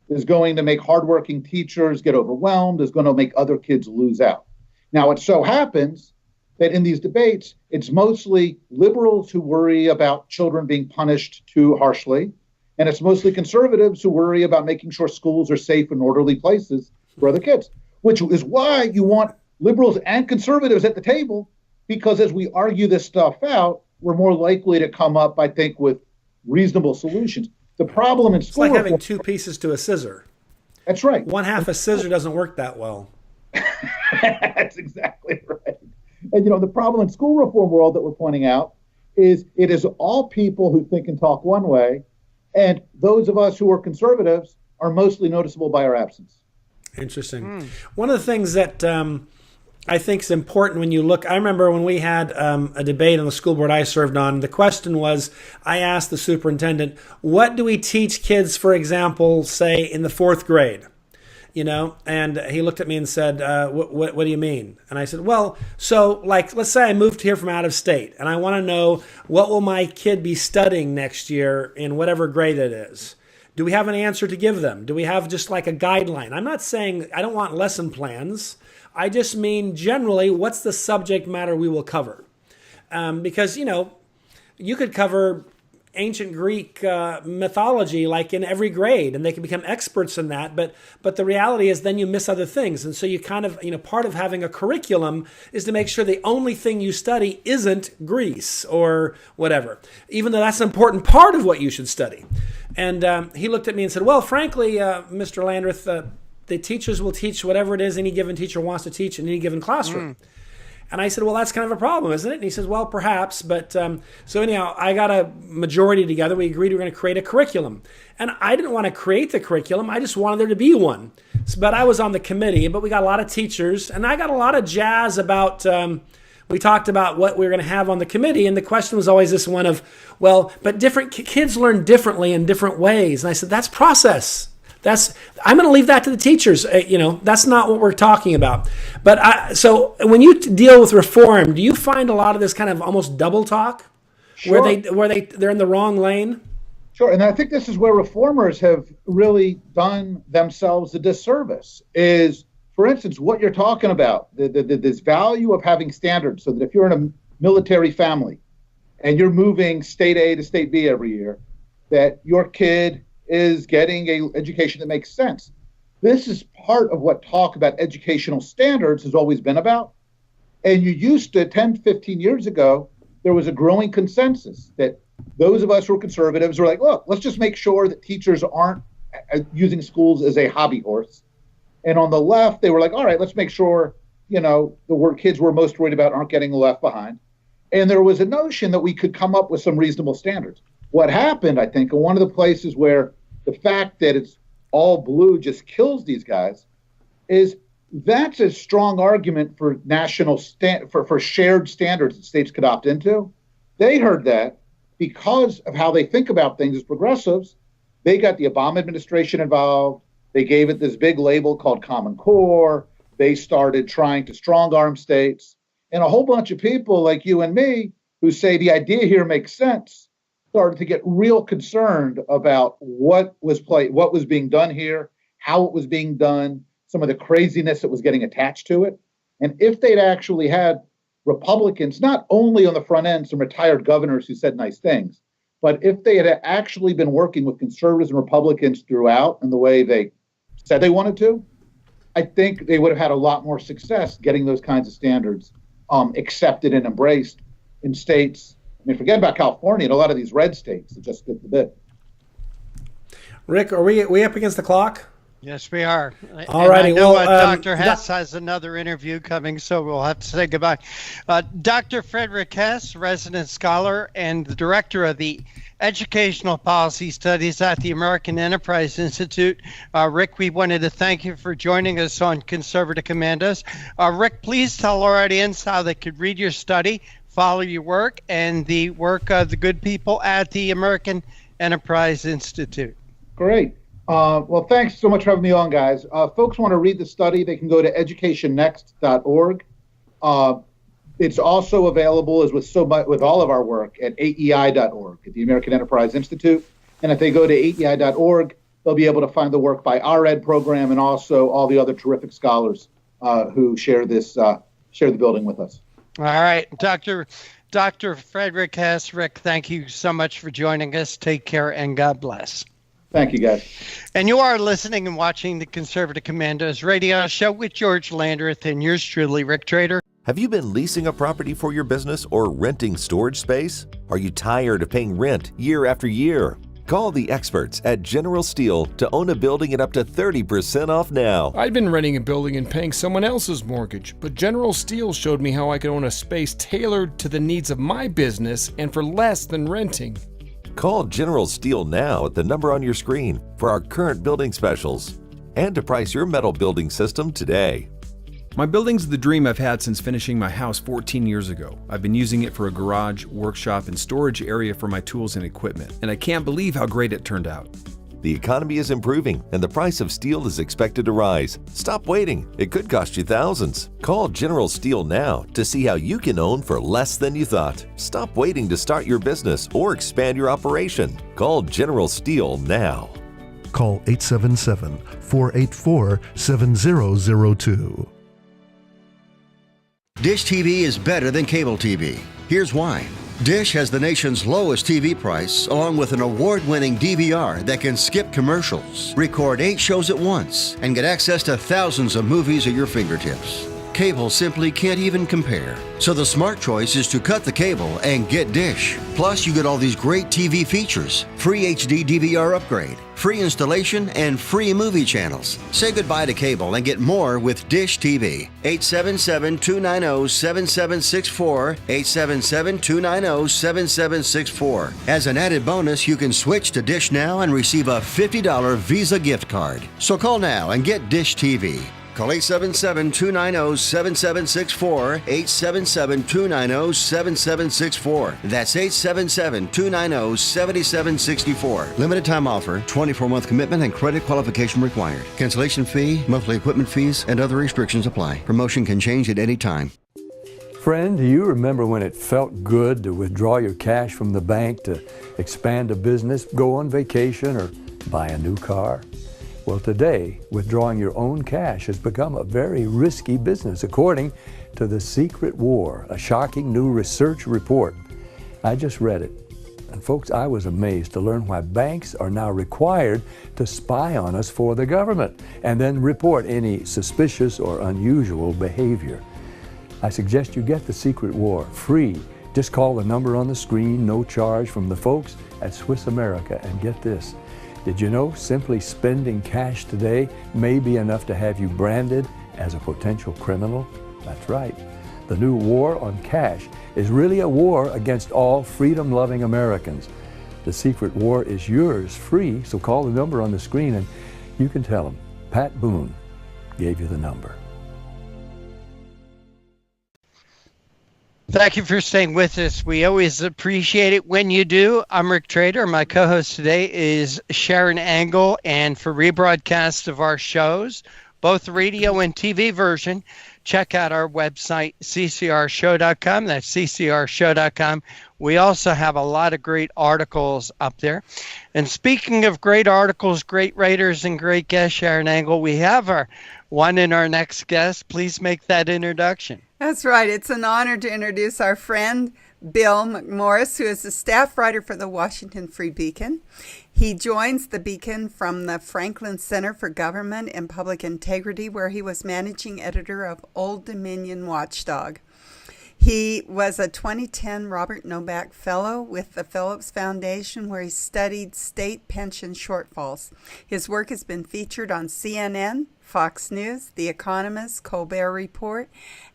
is going to make hardworking teachers get overwhelmed, is going to make other kids lose out. Now, it so happens that in these debates, it's mostly liberals who worry about children being punished too harshly, and it's mostly conservatives who worry about making sure schools are safe and orderly places for other kids, which is why you want liberals and conservatives at the table, because as we argue this stuff out, we're more likely to come up, I think, with reasonable solutions. The problem in school... It's like having two pieces to a scissor. That's right. One half a scissor doesn't work that well. That's exactly right. And, the problem in school reform world that we're pointing out is it is all people who think and talk one way, and those of us who are conservatives are mostly noticeable by our absence. Interesting. One of the things that I think is important when you look, I remember when we had a debate on the school board I served on, the question was, I asked the superintendent, what do we teach kids, for example, say in the 4th grade? And he looked at me and said, what do you mean? And I said, well, so like, let's say I moved here from out of state and I want to know what will my kid be studying next year in whatever grade it is. Do we have an answer to give them? Do we have just like a guideline? I'm not saying I don't want lesson plans. I just mean generally, what's the subject matter we will cover? Because, you could cover ancient Greek mythology like in every grade, and they can become experts in that. But the reality is then you miss other things. And so you kind of, part of having a curriculum is to make sure the only thing you study isn't Greece or whatever, even though that's an important part of what you should study. And he looked at me and said, well, frankly, Mr. Landreth, the teachers will teach whatever it is any given teacher wants to teach in any given classroom. And I said, well, that's kind of a problem, isn't it? And he says, well, perhaps. But so anyhow, I got a majority together. We agreed we were going to create a curriculum. And I didn't want to create the curriculum. I just wanted there to be one. But I was on the committee, but we got a lot of teachers. And I got a lot of jazz about, we talked about what we were going to have on the committee. And the question was always this one of, well, but different kids learn differently in different ways. And I said, that's process. I'm going to leave that to the teachers. That's not what we're talking about. But so when you deal with reform, do you find a lot of this kind of almost double talk, Sure. where they're in the wrong lane? Sure, and I think this is where reformers have really done themselves a disservice. Is, for instance, what you're talking about, this value of having standards, so that if you're in a military family and you're moving state A to state B every year, that your kid is getting an education that makes sense. This is part of what talk about educational standards has always been about. And you used to, 10, 15 years ago, there was a growing consensus that those of us who are conservatives were like, look, let's just make sure that teachers aren't using schools as a hobby horse. And on the left, they were like, all right, let's make sure, the kids we're most worried about aren't getting left behind. And there was a notion that we could come up with some reasonable standards. What happened, I think, and one of the places where the fact that it's all blue just kills these guys is that's a strong argument for for shared standards that states could opt into. They heard that because of how they think about things as progressives. They got the Obama administration involved. They gave it this big label called Common Core. They started trying to strong arm states. And a whole bunch of people like you and me who say the idea here makes sense started to get real concerned about what was being done here, how it was being done, some of the craziness that was getting attached to it. And if they'd actually had Republicans, not only on the front end, some retired governors who said nice things, but if they had actually been working with conservatives and Republicans throughout in the way they said they wanted to, I think they would have had a lot more success getting those kinds of standards accepted and embraced in states I mean, forget about California and a lot of these red states that just fit the bid. Rick, are we up against the clock? Yes, we are. All righty. I know Well, Dr. Hess has another interview coming, so we'll have to say goodbye. Dr. Frederick Hess, resident scholar and the director of the Educational Policy Studies at the American Enterprise Institute. Rick, we wanted to thank you for joining us on Conservative Commandos. Rick, please tell our audience how they could read your study, follow your work, and the work of the good people at the American Enterprise Institute. Great. Well, thanks so much for having me on, guys. Folks want to read the study, they can go to educationnext.org. It's also available, as with all of our work, at aei.org, at the American Enterprise Institute. And if they go to aei.org, they'll be able to find the work by our ed program and also all the other terrific scholars who share the building with us. All right, Dr. Frederick Hess, Rick, thank you so much for joining us. Take care and God bless. Thank you, guys. And you are listening and watching the Conservative Commandos radio show with George Landreth and yours truly, Rick Trader. Have you been leasing a property for your business or renting storage space? Are you tired of paying rent year after year? Call the experts at General Steel to own a building at up to 30% off now. I'd been renting a building and paying someone else's mortgage, but General Steel showed me how I could own a space tailored to the needs of my business and for less than renting. Call General Steel now at the number on your screen for our current building specials and to price your metal building system today. My building's the dream I've had since finishing my house 14 years ago. I've been using it for a garage, workshop, and storage area for my tools and equipment, and I can't believe how great it turned out. The economy is improving and the price of steel is expected to rise. Stop waiting. It could cost you thousands. Call General Steel now to see how you can own for less than you thought. Stop waiting to start your business or expand your operation. Call General Steel now. Call 877-484-7002. Dish TV is better than cable TV. Here's why. Dish has the nation's lowest TV price, along with an award-winning DVR that can skip commercials, record 8 shows at once, and get access to thousands of movies at your fingertips. Cable simply can't even compare. So the smart choice is to cut the cable and get Dish. Plus, you get all these great TV features, free HD DVR upgrade, free installation, and free movie channels. Say goodbye to cable and get more with Dish TV. 877-290-7764, 877-290-7764. As an added bonus, you can switch to Dish now and receive a $50 Visa gift card. So call now and get Dish TV. Call 877-290-7764, 877-290-7764. That's 877-290-7764. Limited time offer, 24-month commitment and credit qualification required. Cancellation fee, monthly equipment fees, and other restrictions apply. Promotion can change at any time. Friend, do you remember when it felt good to withdraw your cash from the bank to expand a business, go on vacation, or buy a new car? Well, today, withdrawing your own cash has become a very risky business, according to The Secret War, a shocking new research report. I just read it. And folks, I was amazed to learn why banks are now required to spy on us for the government and then report any suspicious or unusual behavior. I suggest you get The Secret War free. Just call the number on the screen, no charge, from the folks at Swiss America, and get this. Did you know simply spending cash today may be enough to have you branded as a potential criminal? That's right. The new war on cash is really a war against all freedom-loving Americans. The Secret War is yours free, so call the number on the screen and you can tell them Pat Boone gave you the number. Thank you for staying with us. We always appreciate it when you do. I'm Rick Trader. My co-host today is Sharon Angle, and for rebroadcast of our shows, both radio and TV version, check out our website, ccrshow.com. That's ccrshow.com. We also have a lot of great articles up there. And speaking of great articles, great writers, and great guests, Sharon Angle, we have our next guest. Please make that introduction. That's right. It's an honor to introduce our friend, Bill McMorris, who is a staff writer for the Washington Free Beacon. He joins the Beacon from the Franklin Center for Government and Public Integrity, where he was managing editor of Old Dominion Watchdog. He was a 2010 Robert Novak Fellow with the Phillips Foundation, where he studied state pension shortfalls. His work has been featured on CNN, Fox News, The Economist, Colbert Report,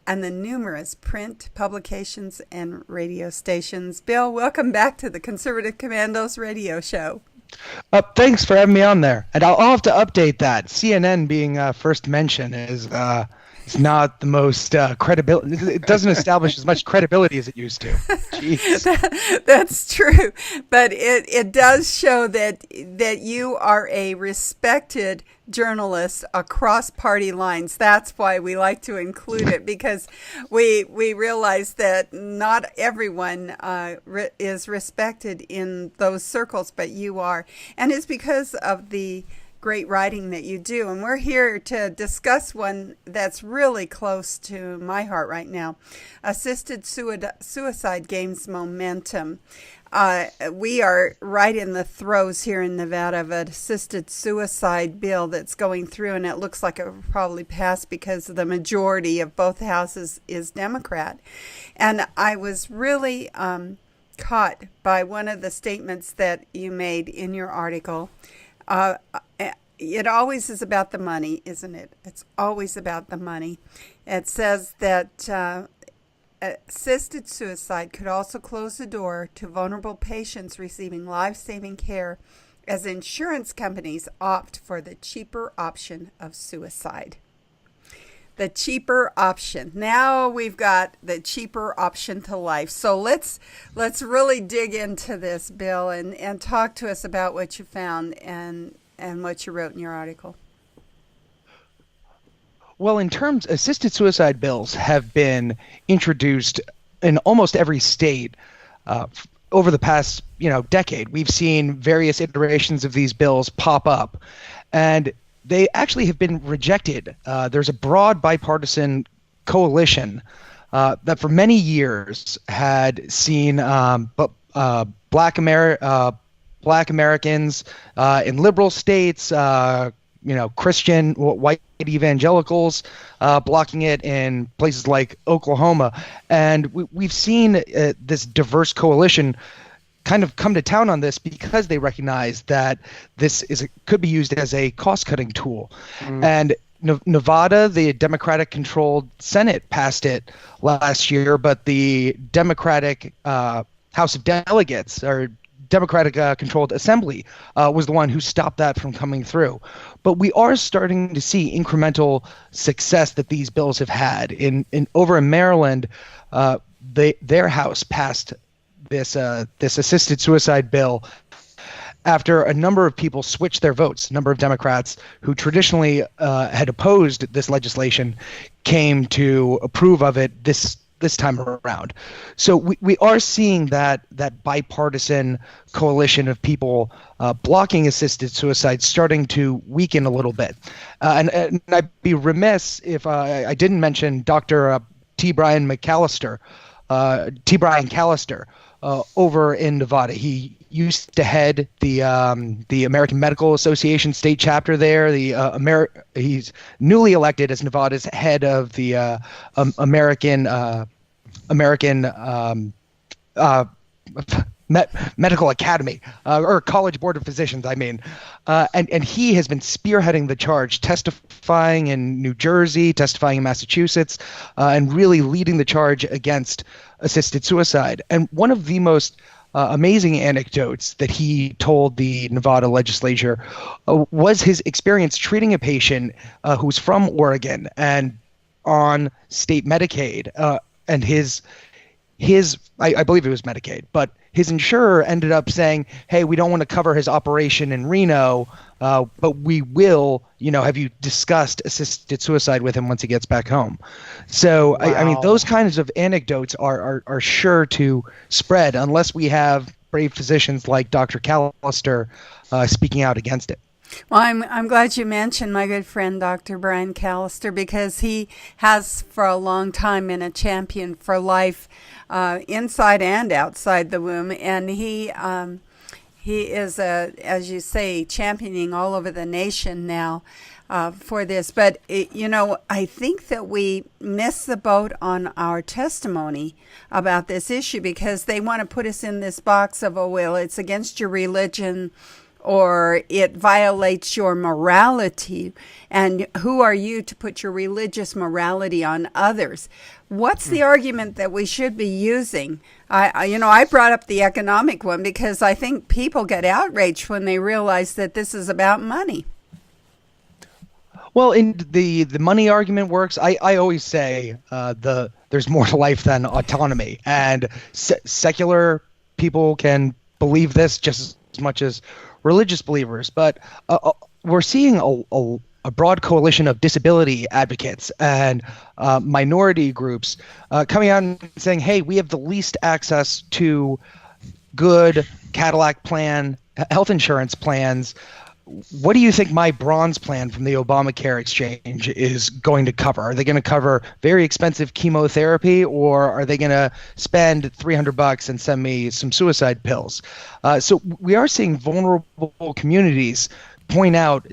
and the numerous print publications and radio stations. Bill, welcome back to the Conservative Commandos radio show. Thanks for having me on there. And I'll have to update that. CNN being first mention is not the most credibility. It doesn't establish as much credibility as it used to. Jeez. That's true. But it does show that you are a respected journalist across party lines. That's why we like to include it, because we realize that not everyone is respected in those circles, but you are. And it's because of the great writing that you do. And we're here to discuss one that's really close to my heart right now. Assisted suicide gains momentum. We are right in the throes here in Nevada of an assisted suicide bill that's going through, and it looks like it will probably pass because the majority of both houses is Democrat. And I was really caught by one of the statements that you made in your article. It always is about the money, isn't it? It's always about the money. It says that assisted suicide could also close the door to vulnerable patients receiving life-saving care as insurance companies opt for the cheaper option of suicide. The cheaper option. Now we've got the cheaper option to life. So let's really dig into this, Bill, and talk to us about what you found and what you wrote in your article. Well, in terms, assisted suicide bills have been introduced in almost every state over the past, decade. We've seen various iterations of these bills pop up, and they actually have been rejected. There's a broad bipartisan coalition that for many years had seen Black Americans in liberal states, Christian white evangelicals blocking it in places like Oklahoma. And we've seen this diverse coalition kind of come to town on this because they recognize that this could be used as a cost-cutting tool. And Nevada, the Democratic-controlled Senate passed it last year, but the Democratic House of Delegates, or Democratic-controlled Assembly, was the one who stopped that from coming through. But we are starting to see incremental success that these bills have had. Over in Maryland, their House passed this assisted suicide bill after a number of people switched their votes. A number of Democrats who traditionally had opposed this legislation came to approve of it this time around. So we are seeing that bipartisan coalition of people blocking assisted suicide starting to weaken a little bit. And I'd be remiss if I didn't mention Dr. T. Brian Callister over in Nevada. He used to head the American Medical Association state chapter there. He's newly elected as Nevada's head of the American Medical Academy, or College Board of Physicians, I mean. And he has been spearheading the charge, testifying in New Jersey, testifying in Massachusetts, and really leading the charge against assisted suicide. And one of the most amazing anecdotes that he told the Nevada legislature was his experience treating a patient who was from Oregon and on state Medicaid. And his I believe it was Medicaid, but his insurer ended up saying, hey, we don't want to cover his operation in Reno, but we will, have you discussed assisted suicide with him once he gets back home? So, wow. I mean, those kinds of anecdotes are sure to spread unless we have brave physicians like Dr. Callister speaking out against it. Well, I'm glad you mentioned my good friend Dr. Brian Callister, because he has for a long time been a champion for life inside and outside the womb, and he is as you say, championing all over the nation now for this. But, I think that we missed the boat on our testimony about this issue because they want to put us in this box of, oh, well, it's against your religion or it violates your morality. And who are you to put your religious morality on others? What's the argument that we should be using? I brought up the economic one because I think people get outraged when they realize that this is about money. Well, in the money argument works. I always say there's more to life than autonomy, and secular people can believe this just as much as religious believers. But we're seeing a broad coalition of disability advocates and minority groups coming out and saying, hey, we have the least access to good Cadillac plan, health insurance plans. What do you think my bronze plan from the Obamacare exchange is going to cover? Are they going to cover very expensive chemotherapy, or are they going to spend $300 and send me some suicide pills? So we are seeing vulnerable communities point out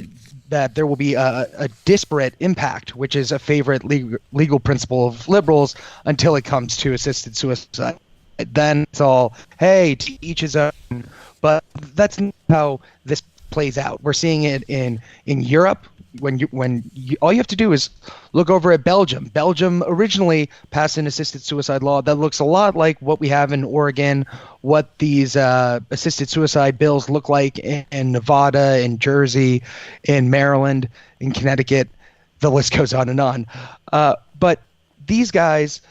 that there will be a disparate impact, which is a favorite legal principle of liberals until it comes to assisted suicide. Then it's all, hey, to each his own. But that's not how this plays out. We're seeing it in Europe. All you have to do is look over at Belgium. Belgium originally passed an assisted suicide law that looks a lot like what we have in Oregon, what these assisted suicide bills look like in Nevada, in Jersey, in Maryland, in Connecticut. The list goes on and on. But these guys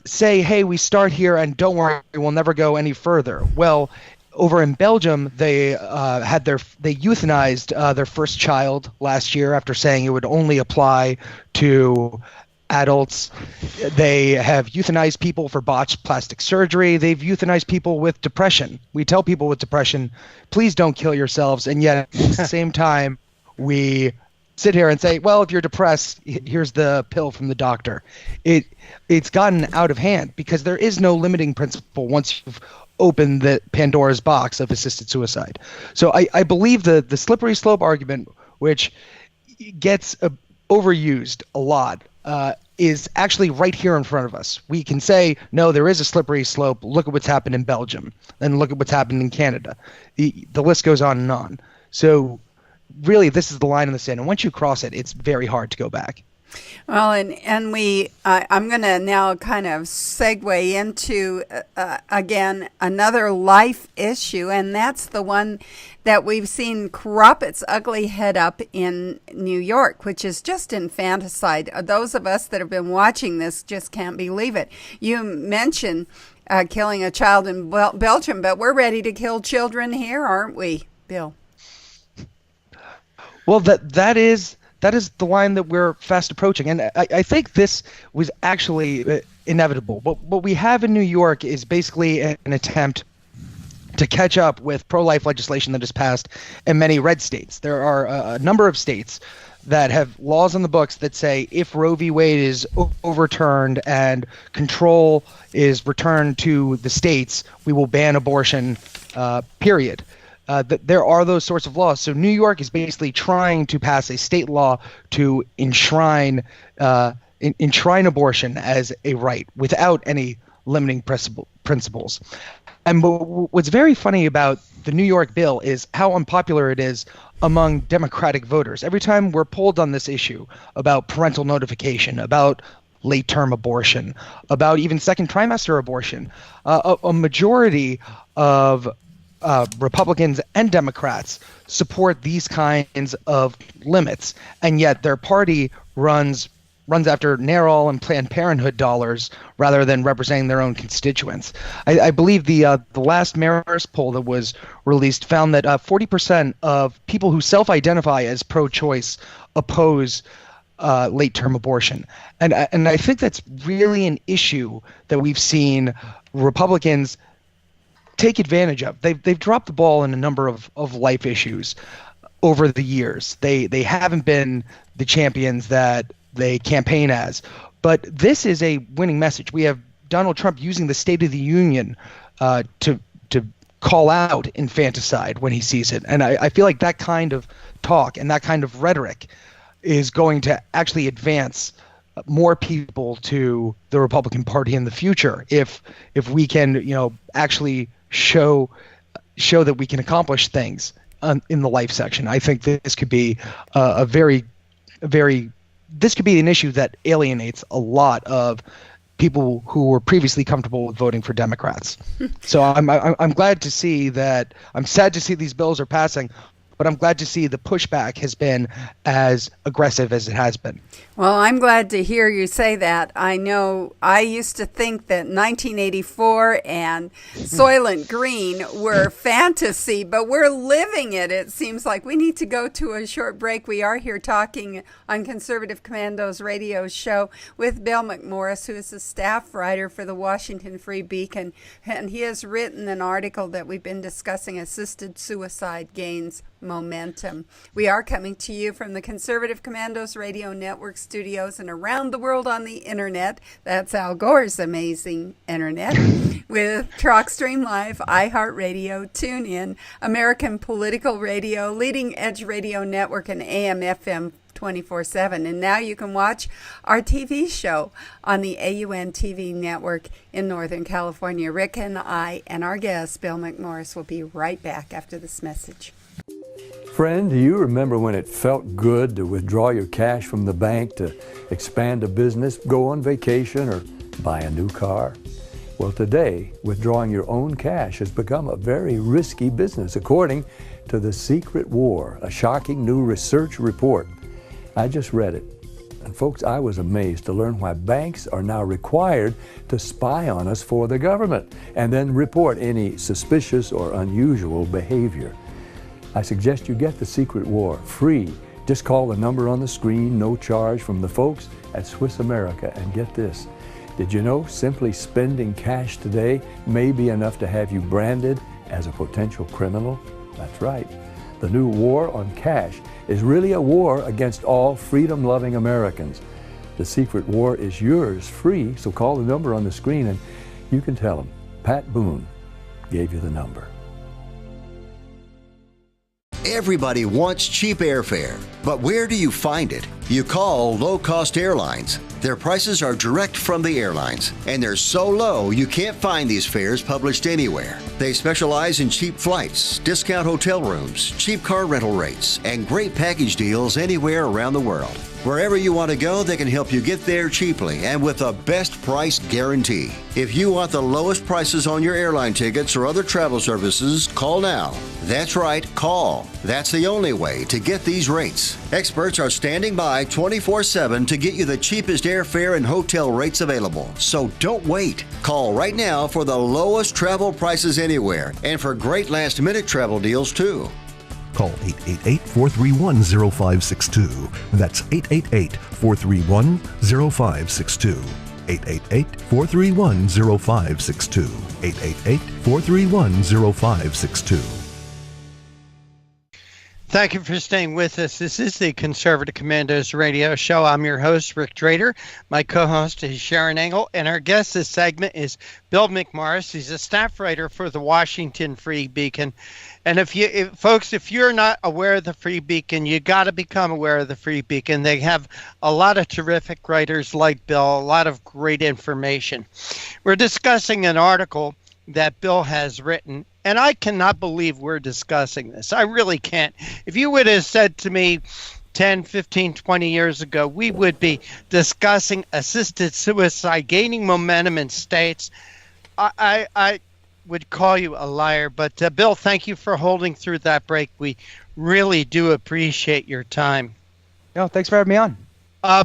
say, hey, we start here and don't worry, we'll never go any further. Well, over in Belgium, they euthanized their first child last year after saying it would only apply to adults. They have euthanized people for botched plastic surgery. They've euthanized people with depression. We tell people with depression, please don't kill yourselves, and yet at the same time, we sit here and say, well, if you're depressed, here's the pill from the doctor. It's gotten out of hand because there is no limiting principle once you've open the Pandora's box of assisted suicide. So I believe the slippery slope argument, which gets overused a lot, is actually right here in front of us. We can say, no, there is a slippery slope. Look at what's happened in Belgium. And look at what's happened in Canada. The list goes on and on. So really, this is the line in the sand. And once you cross it, it's very hard to go back. Well, and I'm going to now kind of segue into, again, another life issue, and that's the one that we've seen crop its ugly head up in New York, which is just infanticide. Those of us that have been watching this just can't believe it. You mentioned killing a child in Belgium, but we're ready to kill children here, aren't we, Bill? Well, that is the line that we're fast approaching. And I think this was actually inevitable. But what we have in New York is basically an attempt to catch up with pro-life legislation that is passed in many red states. There are a number of states that have laws on the books that say if Roe v. Wade is overturned and control is returned to the states, we will ban abortion, period. There are those sorts of laws. So New York is basically trying to pass a state law to enshrine abortion as a right without any limiting principles. And what's very funny about the New York bill is how unpopular it is among Democratic voters. Every time we're polled on this issue about parental notification, about late-term abortion, about even second trimester abortion, a majority of Republicans and Democrats support these kinds of limits, and yet their party runs after NARAL and Planned Parenthood dollars rather than representing their own constituents. I believe the last McMorris poll that was released found that 40% of people who self-identify as pro-choice oppose late-term abortion, and I think that's really an issue that we've seen Republicans take advantage of. They've dropped the ball in a number of life issues over the years. They haven't been the champions that they campaign as. But this is a winning message. We have Donald Trump using the State of the Union to call out infanticide when he sees it. And I feel like that kind of talk and that kind of rhetoric is going to actually advance more people to the Republican Party in the future if we can, actually show that we can accomplish things in the life section. I think this could be this could be an issue that alienates a lot of people who were previously comfortable with voting for Democrats. So I'm glad to see that. I'm sad to see these bills are passing, but I'm glad to see the pushback has been as aggressive as it has been. Well, I'm glad to hear you say that. I know I used to think that 1984 and Soylent Green were fantasy, but we're living it. It seems like we need to go to a short break. We are here talking on Conservative Commandos radio show with Bill McMorris, who is a staff writer for the Washington Free Beacon, and he has written an article that we've been discussing, Assisted Suicide Gains Momentum. We are coming to you from the Conservative Commandos Radio Network studios and around the world on the internet. That's Al Gore's amazing internet with TalkStream Live, iHeartRadio, TuneIn, American Political Radio, Leading Edge Radio Network, and AM/FM 24/7. And now you can watch our TV show on the AUN TV network in Northern California. Rick and I and our guest, Bill McMorris, will be right back after this message. Friend, do you remember when it felt good to withdraw your cash from the bank to expand a business, go on vacation, or buy a new car? Well, today, withdrawing your own cash has become a very risky business, according to The Secret War, a shocking new research report. I just read it. And folks, I was amazed to learn why banks are now required to spy on us for the government and then report any suspicious or unusual behavior. I suggest you get The Secret War free. Just call the number on the screen, no charge, from the folks at Swiss America. And get this, did you know simply spending cash today may be enough to have you branded as a potential criminal? That's right. The new war on cash is really a war against all freedom-loving Americans. The Secret War is yours free, so call the number on the screen and you can tell them Pat Boone gave you the number. Everybody wants cheap airfare, but where do you find it? You call low-cost airlines. Their prices are direct from the airlines, and they're so low you can't find these fares published anywhere. They specialize in cheap flights, discount hotel rooms, cheap car rental rates, and great package deals anywhere around the world. Wherever you want to go, they can help you get there cheaply and with a best price guarantee. If you want the lowest prices on your airline tickets or other travel services, call now. That's right, call. That's the only way to get these rates. Experts are standing by 24/7 to get you the cheapest airfare and hotel rates available. So don't wait. Call right now for the lowest travel prices anywhere and for great last-minute travel deals too. Call 888-431-0562. That's 888-431-0562. 888-431-0562. 888-431-0562. Thank you for staying with us. This is the Conservative Commandos radio show. I'm your host, Rick Trader. My co-host is Sharon Engel, and our guest this segment is Bill McMorris. He's a staff writer for the Washington Free Beacon. And if you're not aware of the Free Beacon, you got to become aware of the Free Beacon. They have a lot of terrific writers like Bill, a lot of great information. We're discussing an article that Bill has written, and I cannot believe we're discussing this. I really can't. If you would have said to me 10, 15, 20 years ago, we would be discussing assisted suicide gaining momentum in states, I would call you a liar. But Bill, thank you for holding through that break. We really do appreciate your time. No, thanks for having me on.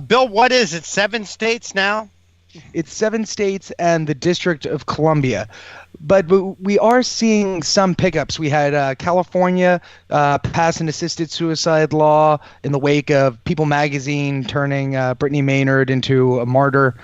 Bill, what is it, 7 states now? It's 7 states and the District of Columbia. But we are seeing some pickups. We had California pass an assisted suicide law in the wake of People magazine turning Brittany Maynard into a martyr.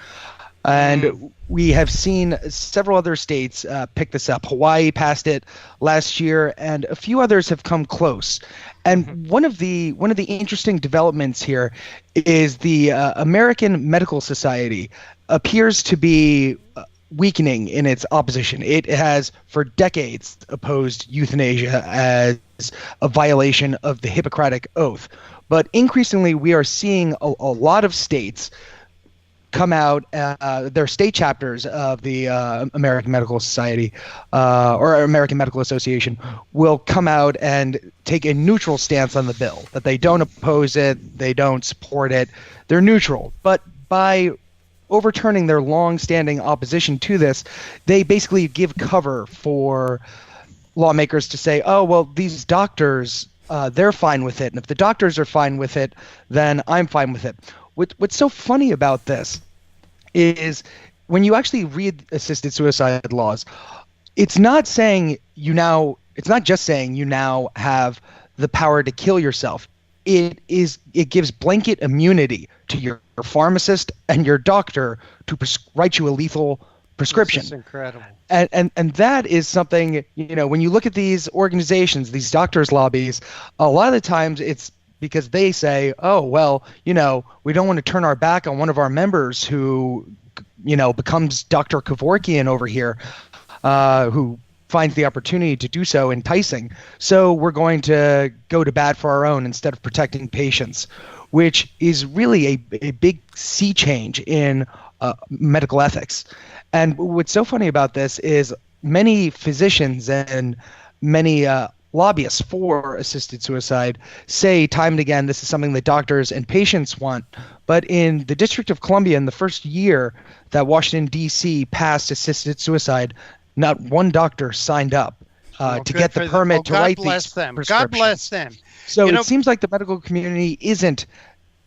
And we have seen several other states pick this up. Hawaii passed it last year, and a few others have come close. And one of the interesting developments here is the American Medical Society appears to be weakening in its opposition. It has for decades opposed euthanasia as a violation of the Hippocratic Oath. But increasingly, we are seeing a lot of states come out, their state chapters of the American Medical Society or American Medical Association will come out and take a neutral stance on the bill, that they don't oppose it, they don't support it, they're neutral. But by overturning their long-standing opposition to this, they basically give cover for lawmakers to say, oh, well, these doctors, they're fine with it. And if the doctors are fine with it, then I'm fine with it. What's so funny about this is when you actually read assisted suicide laws, it's not just saying you now have the power to kill yourself. It gives blanket immunity to your pharmacist and your doctor to write you a lethal prescription. This is incredible. And that is something, when you look at these organizations, these doctors' lobbies, a lot of the times it's because they say, oh, well, we don't want to turn our back on one of our members who, becomes Dr. Kevorkian over here, who finds the opportunity to do so enticing. So we're going to go to bat for our own instead of protecting patients, which is really a big sea change in medical ethics. And what's so funny about this is many physicians and many lobbyists for assisted suicide say time and again this is something that doctors and patients want. But in the District of Columbia, in the first year that Washington, D.C. passed assisted suicide, not one doctor signed up to get the permit to write these prescriptions. God bless them. So it seems like the medical community isn't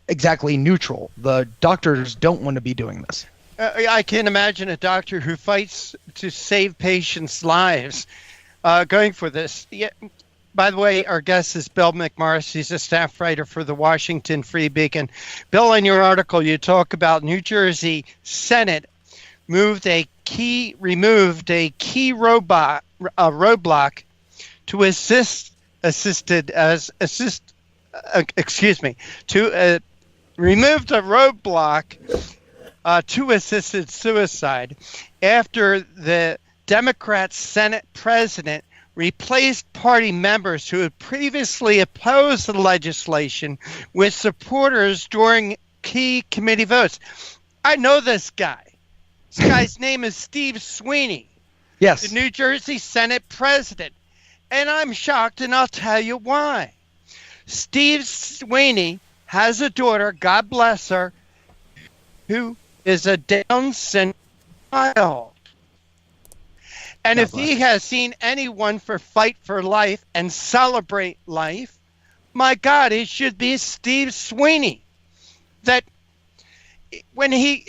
exactly neutral. The doctors don't want to be doing this. I can imagine a doctor who fights to save patients' lives going for this. Yeah. By the way, our guest is Bill McMorris. He's a staff writer for the Washington Free Beacon. Bill, in your article, you talk about New Jersey Senate removed a key roadblock to removed a roadblock to assisted suicide after the Democrat Senate president replaced party members who had previously opposed the legislation with supporters during key committee votes. I know this guy. This guy's name is Steve Sweeney. Yes. The New Jersey Senate president. And I'm shocked, and I'll tell you why. Steve Sweeney has a daughter, God bless her, who is a Down syndrome child. And if he has seen anyone for Fight for Life and Celebrate Life, my God, it should be Steve Sweeney. That when he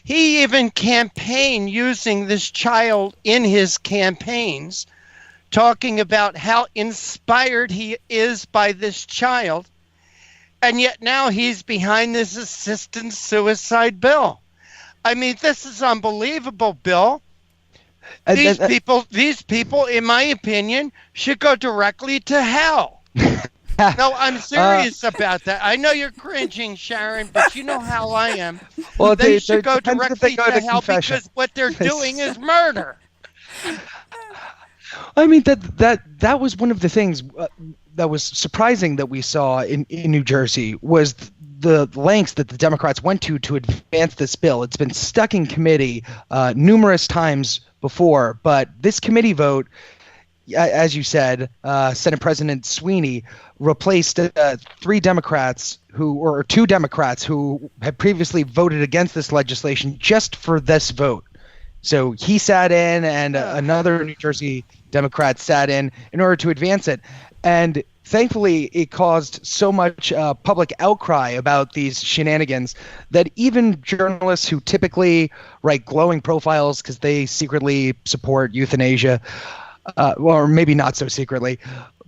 even campaigned using this child in his campaigns, talking about how inspired he is by this child, and yet now he's behind this assisted suicide bill. I mean, this is unbelievable, Bill. These people, in my opinion, should go directly to hell. No, I'm serious about that. I know you're cringing, Sharon, but you know how I am. Well, they should go directly to hell because what they're doing is murder. I mean, that was one of the things that was surprising that we saw in New Jersey was the lengths that the Democrats went to advance this bill. It's been stuck in committee numerous times before, but this committee vote, as you said, Senate President Sweeney replaced two Democrats who had previously voted against this legislation just for this vote. So he sat in, and another New Jersey Democrat sat in order to advance it. And thankfully, it caused so much public outcry about these shenanigans that even journalists who typically write glowing profiles because they secretly support euthanasia, or maybe not so secretly,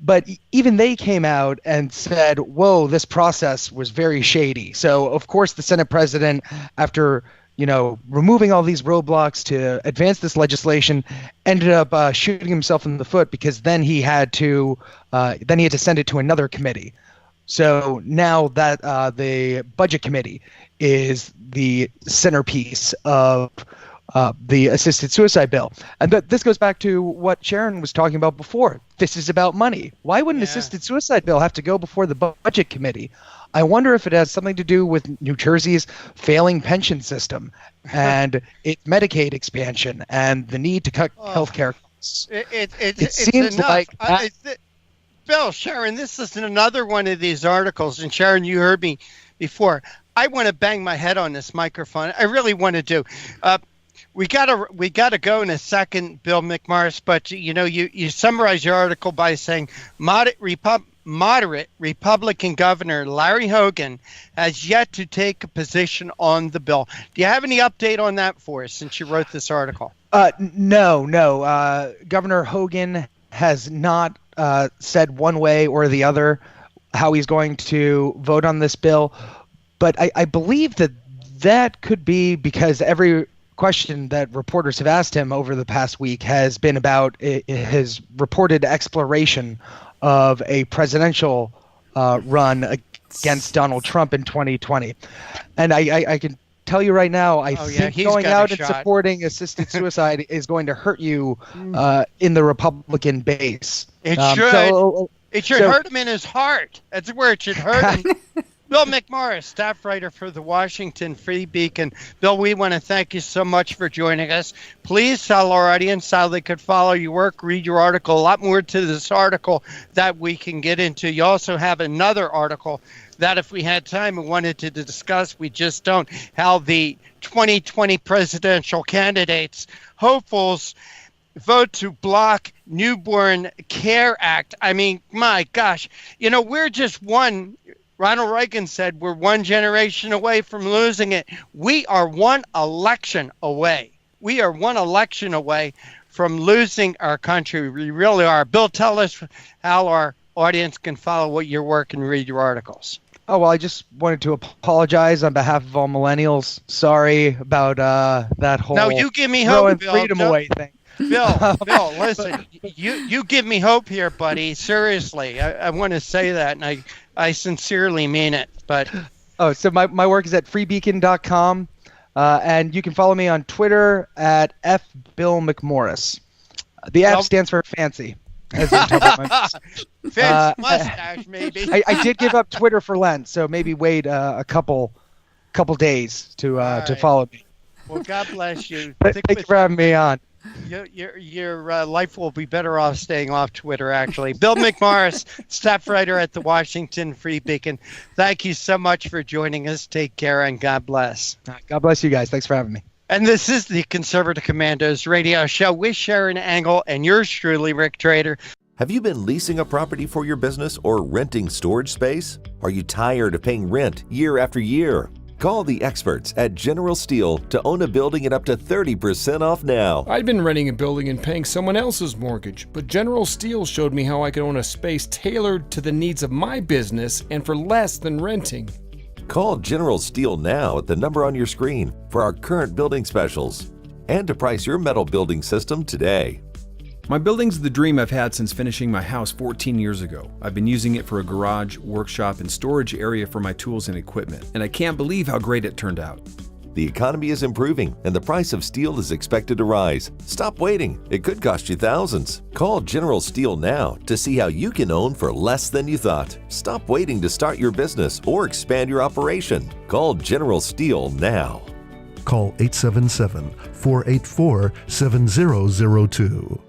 but even they came out and said, whoa, this process was very shady. So, of course, the Senate president, after removing all these roadblocks to advance this legislation, ended up shooting himself in the foot because then he had to send it to another committee. So now that the budget committee is the centerpiece of the assisted suicide bill. And this goes back to what Sharon was talking about before. This is about money. Why would an assisted suicide bill have to go before the budget committee? I wonder if it has something to do with New Jersey's failing pension system and its Medicaid expansion and the need to cut healthcare costs. It seems like Bill, Sharon, this is another one of these articles, and Sharon, you heard me before. I want to bang my head on this microphone. I really want to do. We gotta go in a second, Bill McMorris. But you summarize your article by saying moderate Republican Governor Larry Hogan has yet to take a position on the bill. Do you have any update on that for us since you wrote this article? No. Governor Hogan has not said one way or the other how he's going to vote on this bill. But I believe that could be because every question that reporters have asked him over the past week has been about his reported exploration of a presidential run against Donald Trump in 2020. And I can tell you right now, I think going out and supporting assisted suicide is going to hurt you in the Republican base. It should. It should hurt him in his heart. That's where it should hurt him. Bill McMorris, staff writer for the Washington Free Beacon. Bill, we want to thank you so much for joining us. Please tell our audience how they could follow your work, read your article. A lot more to this article that we can get into. You also have another article that if we had time and wanted to discuss, we just don't, how the 2020 presidential candidates, hopefuls, vote to block Newborn Care Act. I mean, my gosh, we're just one. Ronald Reagan said we're one generation away from losing it. We are one election away. We are one election away from losing our country. We really are. Bill, tell us how our audience can follow your work and read your articles. Oh, well, I just wanted to apologize on behalf of all millennials. Sorry about that whole no, you give me hope, Bill. Freedom away thing. Bill, listen, you give me hope here, buddy. Seriously, I want to say that, and I sincerely mean it. But so my work is at freebeacon.com, and you can follow me on Twitter at FBillMcMorris. The F stands for fancy. As Fancy mustache, maybe. I did give up Twitter for Lent, so maybe wait a couple days to follow me. Well, God bless you. Thank you for having me on. Your life will be better off staying off Twitter, actually. Bill McMorris, staff writer at the Washington Free Beacon. Thank you so much for joining us. Take care and God bless. God bless you guys. Thanks for having me. And this is the Conservative Commandos radio show with Sharon Angle and yours truly, Rick Trader. Have you been leasing a property for your business or renting storage space? Are you tired of paying rent year after year? Call the experts at General Steel to own a building at up to 30% off now. I'd been renting a building and paying someone else's mortgage, but General Steel showed me how I could own a space tailored to the needs of my business and for less than renting. Call General Steel now at the number on your screen for our current building specials and to price your metal building system today. My building's the dream I've had since finishing my house 14 years ago. I've been using it for a garage, workshop, and storage area for my tools and equipment, and I can't believe how great it turned out. The economy is improving and the price of steel is expected to rise. Stop waiting. It could cost you thousands. Call General Steel now to see how you can own for less than you thought. Stop waiting to start your business or expand your operation. Call General Steel now. Call 877-484-7002.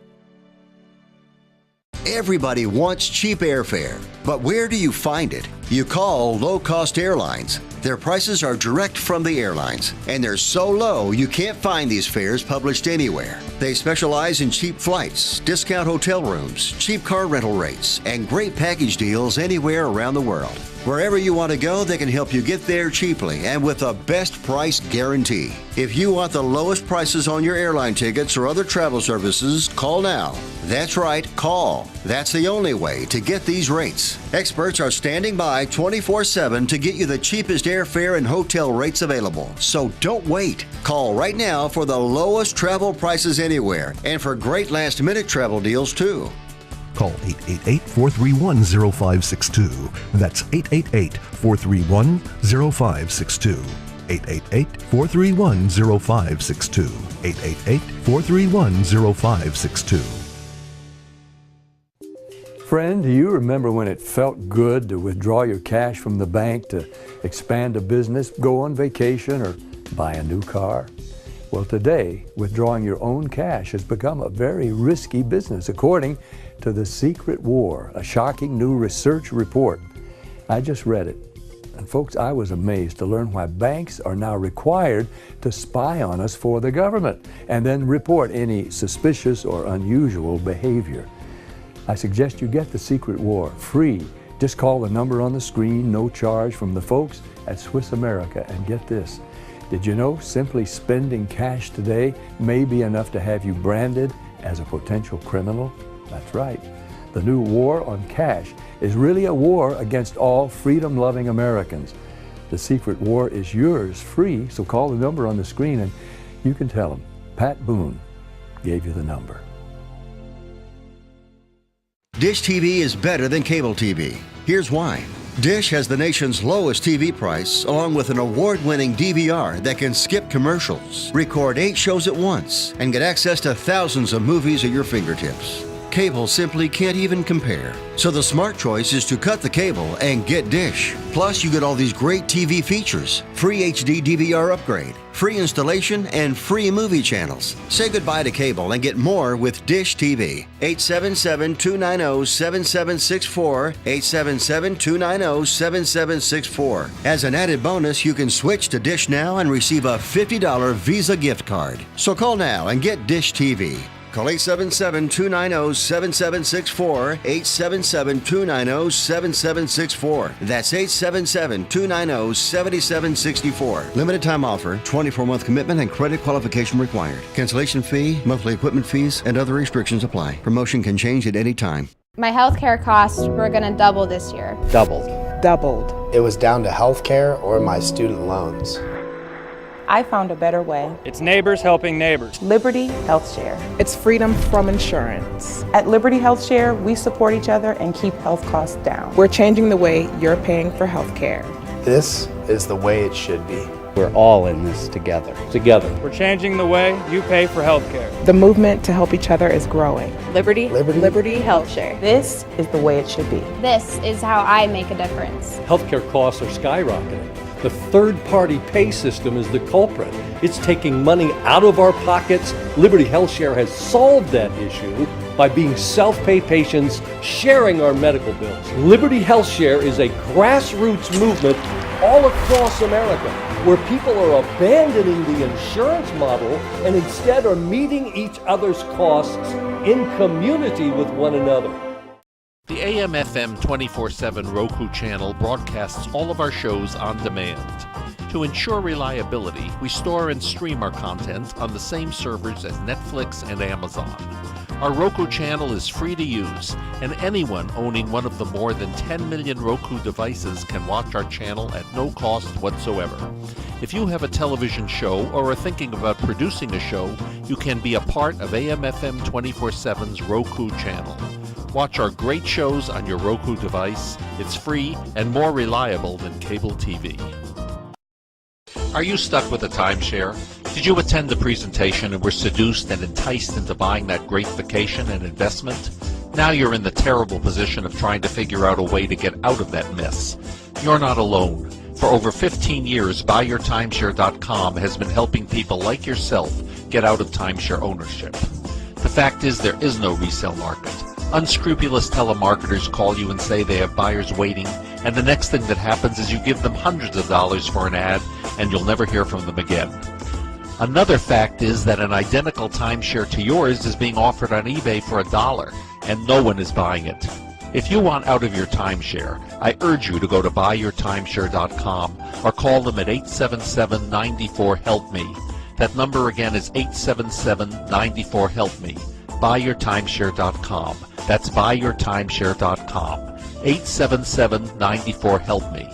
Everybody wants cheap airfare, but where do you find it? You call low-cost airlines. Their prices are direct from the airlines, and they're so low you can't find these fares published anywhere. They specialize in cheap flights, discount hotel rooms, cheap car rental rates, and great package deals anywhere around the world. Wherever you want to go, they can help you get there cheaply and with a best price guarantee. If you want the lowest prices on your airline tickets or other travel services, call now. That's right, call. That's the only way to get these rates. Experts are standing by 24/7 to get you the cheapest airfare and hotel rates available. So don't wait. Call right now for the lowest travel prices anywhere and for great last-minute travel deals too. Call 888-431-0562. That's 888-431-0562. 888-431-0562. 888-431-0562. Friend, do you remember when it felt good to withdraw your cash from the bank to expand a business, go on vacation, or buy a new car? Well, today, withdrawing your own cash has become a very risky business, according to The Secret War, a shocking new research report. I just read it. And folks, I was amazed to learn why banks are now required to spy on us for the government and then report any suspicious or unusual behavior. I suggest you get The Secret War free. Just call the number on the screen, no charge, from the folks at Swiss America. And get this, did you know simply spending cash today may be enough to have you branded as a potential criminal? That's right. The new war on cash is really a war against all freedom-loving Americans. The Secret War is yours free, so call the number on the screen and you can tell them Pat Boone gave you the number. Dish TV is better than cable TV. Here's why. Dish has the nation's lowest TV price, along with an award-winning DVR that can skip commercials, record 8 shows at once, and get access to thousands of movies at your fingertips. Cable simply can't even compare. So the smart choice is to cut the cable and get Dish. Plus, you get all these great TV features, free HD DVR upgrade, free installation, and free movie channels. Say goodbye to cable and get more with Dish TV. 877-290-7764, 877-290-7764. As an added bonus, you can switch to Dish now and receive a $50 Visa gift card. So call now and get Dish TV. Call 877-290-7764, 877-290-7764. That's 877-290-7764. Limited time offer, 24-month commitment and credit qualification required. Cancellation fee, monthly equipment fees, and other restrictions apply. Promotion can change at any time. My healthcare costs were going to double this year. Doubled. It was down to healthcare or my student loans. I found a better way. It's neighbors helping neighbors. Liberty Health Share. It's freedom from insurance. At Liberty Health Share, we support each other and keep health costs down. We're changing the way you're paying for health care. This is the way it should be. We're all in this together. We're changing the way you pay for health care. The movement to help each other is growing. Liberty Health Share. This is the way it should be. This is how I make a difference. Healthcare costs are skyrocketing. The third-party pay system is the culprit. It's taking money out of our pockets. Liberty Health Share has solved that issue by being self-pay patients sharing our medical bills. Liberty Health Share is a grassroots movement all across America where people are abandoning the insurance model and instead are meeting each other's costs in community with one another. The AM/FM 24/7 Roku channel broadcasts all of our shows on demand. To ensure reliability, we store and stream our content on the same servers as Netflix and Amazon. Our Roku channel is free to use, and anyone owning one of the more than 10 million Roku devices can watch our channel at no cost whatsoever. If you have a television show or are thinking about producing a show, you can be a part of AM/FM 24/7's Roku channel. Watch our great shows on your Roku device. It's free and more reliable than cable TV. Are you stuck with a timeshare? Did you attend the presentation and were seduced and enticed into buying that great vacation and investment? Now you're in the terrible position of trying to figure out a way to get out of that mess. You're not alone. For over 15 years, BuyYourTimeshare.com has been helping people like yourself get out of timeshare ownership. The fact is there is no resale market. Unscrupulous telemarketers call you and say they have buyers waiting, and the next thing that happens is you give them hundreds of dollars for an ad, and you'll never hear from them again. Another fact is that an identical timeshare to yours is being offered on eBay for $1, and no one is buying it. If you want out of your timeshare, I urge you to go to BuyYourTimeshare.com or call them at 877-94-HELP-ME. That number again is 877-94-HELP-ME. BuyYourTimeshare.com. That's BuyYourTimeshare.com. 877-94-HELP-ME.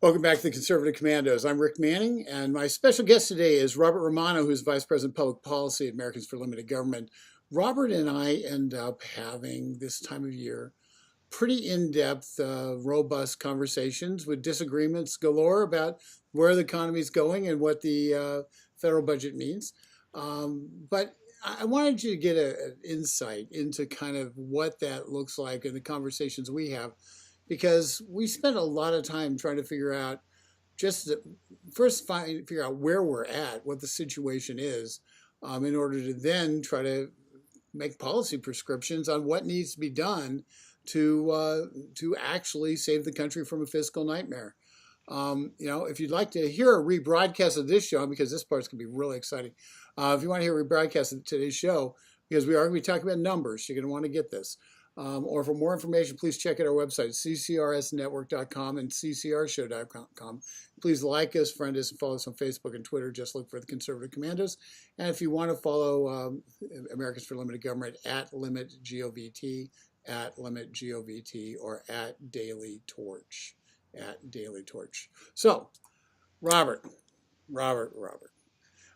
Welcome back to the Conservative Commandos. I'm Rick Manning, and my special guest today is Robert Romano, who's Vice President of Public Policy at Americans for Limited Government. Robert and I end up having, this time of year, pretty in-depth, robust conversations with disagreements galore about where the economy is going and what the federal budget means. But I wanted you to get an insight into kind of what that looks like in the conversations we have, because we spent a lot of time trying to figure out figure out where we're at, what the situation is, in order to then try to make policy prescriptions on what needs to be done to actually save the country from a fiscal nightmare. If you'd like to hear a rebroadcast of this show, because this part's going to be really exciting, if you want to hear a rebroadcast of today's show, because we are going to be talking about numbers, you're going to want to get this. Or for more information, please check out our website, ccrsnetwork.com and ccrshow.com. Please like us, friend us, and follow us on Facebook and Twitter. Just look for the Conservative Commandos. And if you want to follow Americans for Limited Government, @LimitGovT, @LimitGovT, or @DailyTorch, @DailyTorch. So, Robert.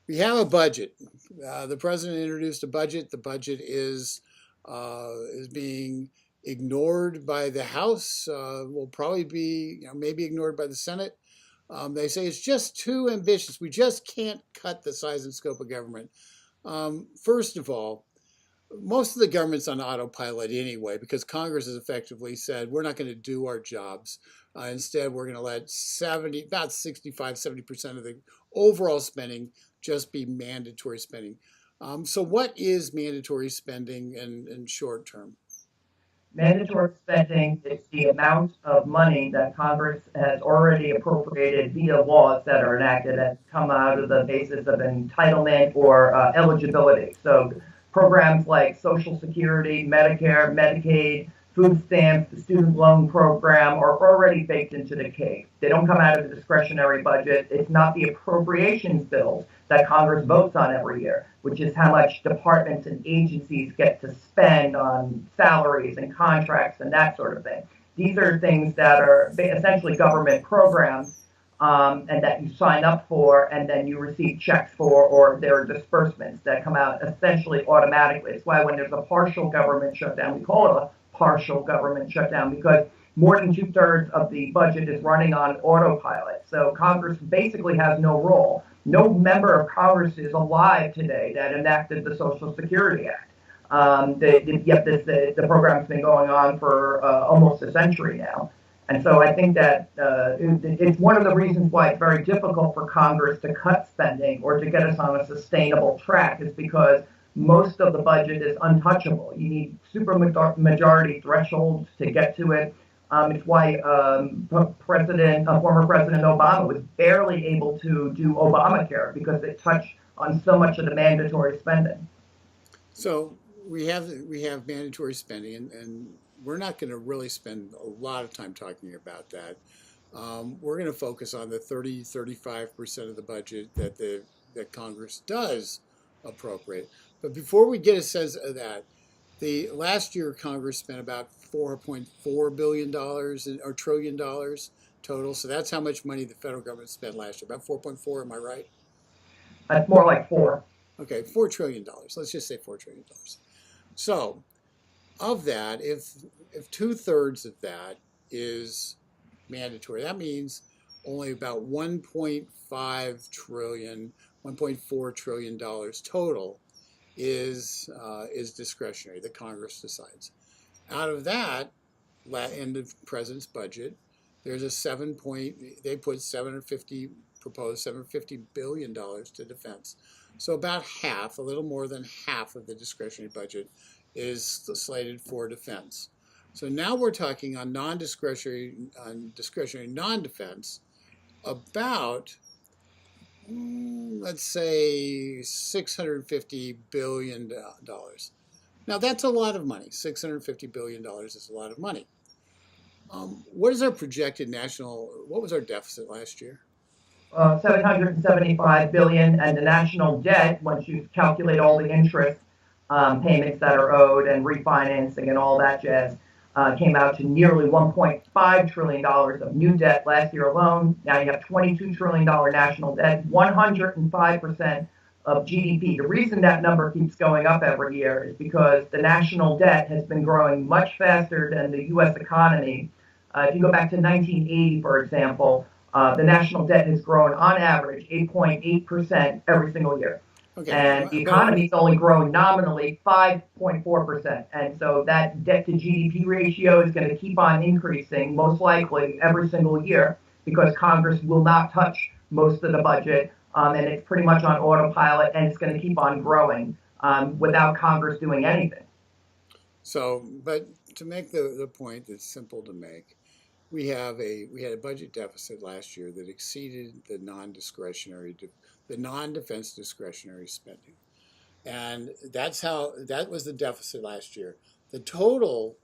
We have a budget. The president introduced a budget. The budget is being ignored by the House. Will probably be, maybe ignored by the Senate. They say it's just too ambitious. We just can't cut the size and scope of government. First of all, most of the government's on autopilot anyway, because Congress has effectively said we're not going to do our jobs. Instead, we're going to let about 65, 70% of the overall spending just be mandatory spending. So what is mandatory spending in short term? Mandatory spending is the amount of money that Congress has already appropriated via laws that are enacted that come out of the basis of entitlement or eligibility. So programs like Social Security, Medicare, Medicaid, food stamps, the student loan program are already baked into the cake. They don't come out of the discretionary budget. It's not the appropriations bills that Congress votes on every year, which is how much departments and agencies get to spend on salaries and contracts and that sort of thing. These are things that are essentially government programs and that you sign up for and then you receive checks for, or there are disbursements that come out essentially automatically. It's why when there's a partial government shutdown, we call it a partial government shutdown, because more than 2/3 of the budget is running on autopilot. So Congress basically has no role. No member of Congress is alive today that enacted the Social Security Act. Yet the program's been going on for almost a century now. And so I think that it's one of the reasons why it's very difficult for Congress to cut spending or to get us on a sustainable track, is because most of the budget is untouchable. You need supermajority thresholds to get to it. It's why former President Obama was barely able to do Obamacare, because it touched on so much of the mandatory spending. So we have mandatory spending, and we're not going to really spend a lot of time talking about that. We're going to focus on the 35% of the budget that Congress does appropriate. But before we get a sense of that, the last year Congress spent about $4.4 billion or trillion dollars total. So that's how much money the federal government spent last year. About 4.4, am I right? It's more like 4. Okay, $4 trillion. Let's just say $4 trillion. So of that, if 2/3 of that is mandatory, that means only about $1.5 trillion, $1.4 trillion total is discretionary that Congress decides. Out of that, in the president's budget, there's they put proposed $750 billion to defense. So about half, a little more than half of the discretionary budget is slated for defense. So now we're talking on discretionary non-defense, about, let's say, $650 billion. Now that's a lot of money. $650 billion is a lot of money. What is our projected what was our deficit last year? $775 billion, and the national debt, once you calculate all the interest payments that are owed and refinancing and all that jazz, came out to nearly $1.5 trillion of new debt last year alone. Now you have $22 trillion national debt, 105% of GDP. The reason that number keeps going up every year is because the national debt has been growing much faster than the U.S. economy. If you go back to 1980, for example, the national debt has grown on average 8.8% every single year. Okay, And the economy is only growing nominally 5.4%. And so that debt to GDP ratio is going to keep on increasing, most likely every single year, because Congress will not touch most of the budget. And it's pretty much on autopilot, and it's going to keep on growing without Congress doing anything. So, but to make the point that's simple to make, we had a budget deficit last year that exceeded the non-defense discretionary spending, and that was the deficit last year. The total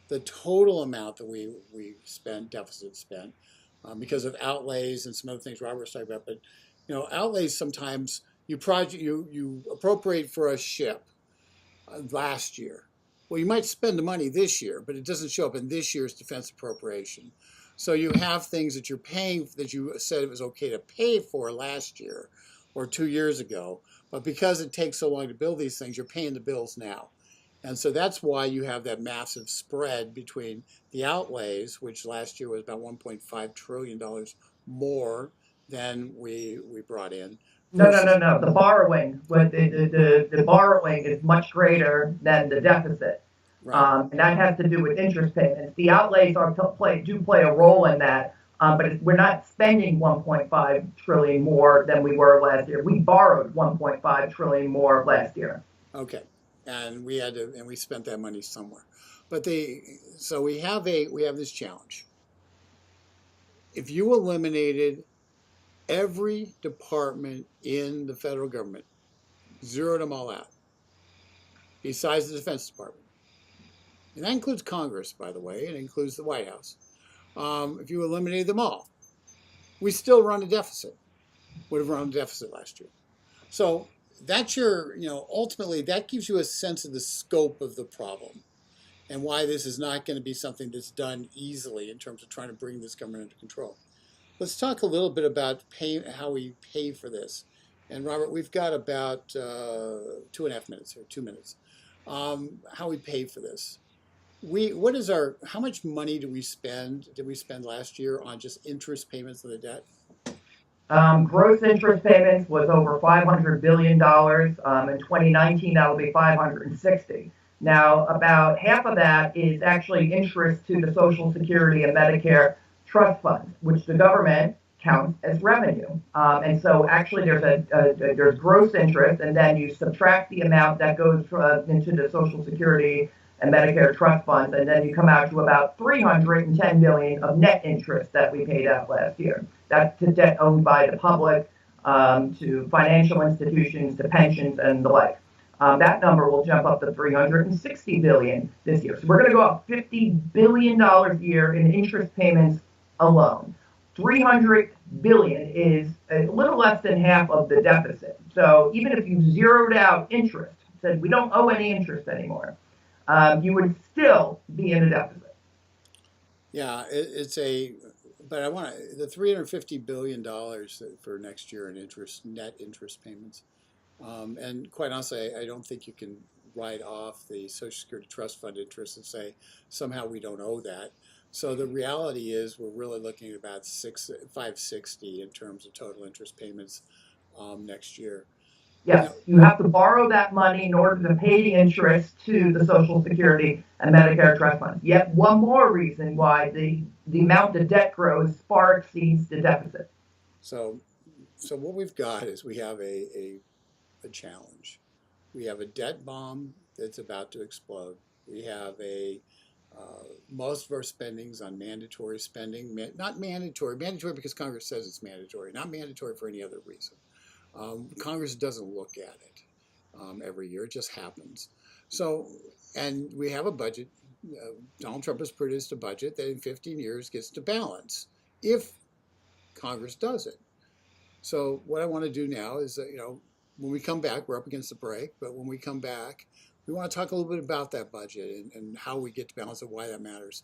amount that we spent because of outlays and some other things Robert was talking about, but outlays sometimes you appropriate for a ship last year. Well, you might spend the money this year, but it doesn't show up in this year's defense appropriation. So you have things that you're paying that you said it was okay to pay for last year or 2 years ago, but because it takes so long to build these things, you're paying the bills now. And so that's why you have that massive spread between the outlays, which last year was about $1.5 trillion more than we brought in. No. The borrowing, the borrowing is much greater than the deficit. Right. And that has to do with interest payments. The outlays do play a role in that, but we're not spending 1.5 trillion more than we were last year. We borrowed 1.5 trillion more last year. Okay, and we spent that money somewhere. But so we have this challenge. If you eliminated every department in the federal government, zeroed them all out, besides the Defense Department, and that includes Congress, by the way, and it includes the White House. If you eliminated them all, we still run a deficit. Would have run a deficit last year. So that's ultimately that gives you a sense of the scope of the problem and why this is not going to be something that's done easily in terms of trying to bring this government under control. Let's talk a little bit about how we pay for this. And Robert, we've got about 2.5 minutes here, 2 minutes. How we pay for this. How much money did we spend last year on just interest payments of the debt? Gross interest payments was over $500 billion. In 2019, that will be $560. Now, about half of that is actually interest to the Social Security and Medicare trust funds, which the government counts as revenue. And so actually there's gross interest, and then you subtract the amount that goes into the Social Security and Medicare trust funds, and then you come out to about $310 billion of net interest that we paid out last year. That's to debt owned by the public, to financial institutions, to pensions, and the like. That number will jump up to $360 billion this year. So we're going to go up $50 billion a year in interest payments alone. $300 billion is a little less than half of the deficit. So even if you zeroed out interest, said we don't owe any interest anymore, you would still be in a deficit. Yeah, but I want the $350 billion for next year in net interest payments. And quite honestly, I don't think you can write off the Social Security Trust Fund interest and say somehow we don't owe that. So the reality is we're really looking at about $560 in terms of total interest payments next year. Yes, you have to borrow that money in order to pay the interest to the Social Security and Medicare trust funds. Yet one more reason why the amount the debt grows far exceeds the deficit. So what we've got is we have a challenge. We have a debt bomb that's about to explode. We have most of our spending's on mandatory spending, not mandatory because Congress says it's mandatory, not mandatory for any other reason. Congress doesn't look at it every year. It just happens. So, and we have a budget. Donald Trump has produced a budget that in 15 years gets to balance if Congress does it. So what I want to do now is, when we come back, we're up against the break, but when we come back, we want to talk a little bit about that budget and how we get to balance and why that matters.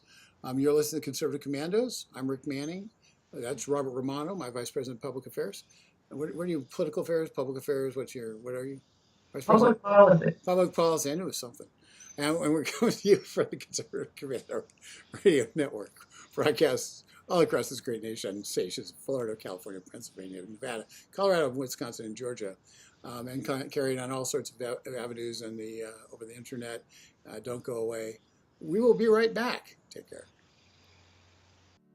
You're listening to Conservative Commandos. I'm Rick Manning. That's Robert Romano, my Vice President of Public Affairs. what are you, political affairs, public affairs? What are you? Vice Public President? policy. Public policy. I knew it was something. And we're coming to you from the Conservative Commander Radio Network, broadcasts all across this great nation, stations, Florida, California, Pennsylvania, Nevada, Colorado, Wisconsin, and Georgia, and carried on all sorts of avenues and over the internet. Don't go away. We will be right back. Take care.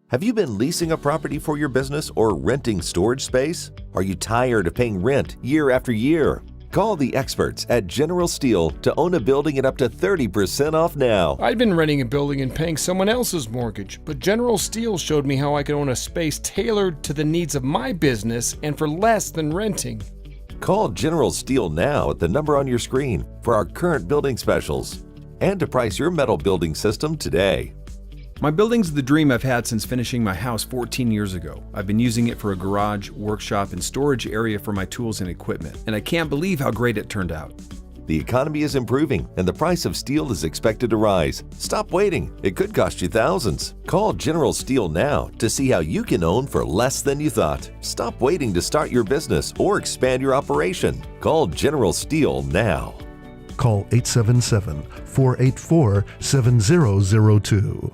Have you been leasing a property for your business or renting storage space? Are you tired of paying rent year after year? Call the experts at General Steel to own a building at up to 30% off now. I'd been renting a building and paying someone else's mortgage, but General Steel showed me how I could own a space tailored to the needs of my business and for less than renting. Call General Steel now at the number on your screen for our current building specials and to price your metal building system today. My building's the dream I've had since finishing my house 14 years ago. I've been using it for a garage, workshop, and storage area for my tools and equipment, and I can't believe how great it turned out. The economy is improving and the price of steel is expected to rise. Stop waiting. It could cost you thousands. Call General Steel now to see how you can own for less than you thought. Stop waiting to start your business or expand your operation. Call General Steel now. Call 877-484-7002.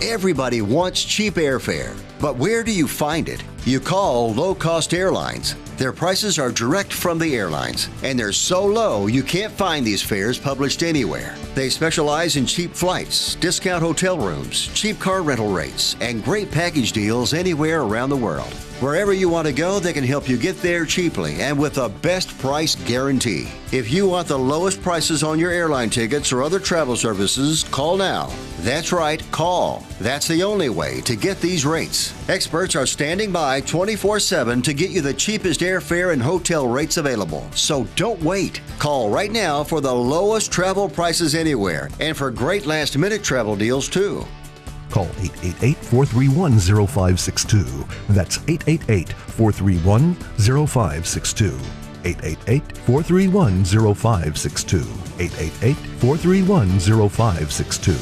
Everybody wants cheap airfare, but where do you find it? You call low-cost airlines. Their prices are direct from the airlines, and they're so low you can't find these fares published anywhere. They specialize in cheap flights, discount hotel rooms, cheap car rental rates, and great package deals anywhere around the world. Wherever you want to go, they can help you get there cheaply and with a best price guarantee. If you want the lowest prices on your airline tickets or other travel services, call now. That's right, call. That's the only way to get these rates. Experts are standing by 24/7 to get you the cheapest airfare and hotel rates available. So don't wait. Call right now for the lowest travel prices anywhere and for great last-minute travel deals too. Call 888-431-0562. That's 888-431-0562. 888-431-0562. 888-431-0562.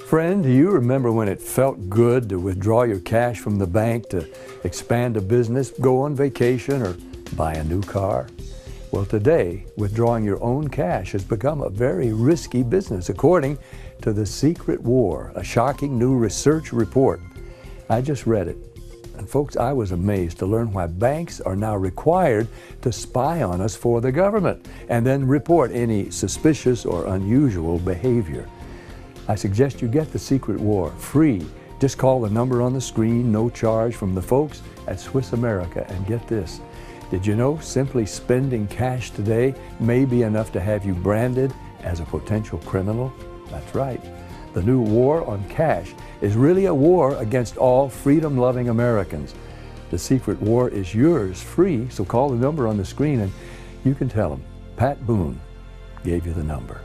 Friend, do you remember when it felt good to withdraw your cash from the bank to expand a business, go on vacation, or buy a new car? Well, today, withdrawing your own cash has become a very risky business, according to The Secret War, a shocking new research report. I just read it. And folks, I was amazed to learn why banks are now required to spy on us for the government and then report any suspicious or unusual behavior. I suggest you get The Secret War free. Just call the number on the screen, no charge, from the folks at Swiss America. And get this, did you know simply spending cash today may be enough to have you branded as a potential criminal? That's right. The new war on cash is really a war against all freedom-loving Americans. The Secret War is yours free, so call the number on the screen and you can tell them Pat Boone gave you the number.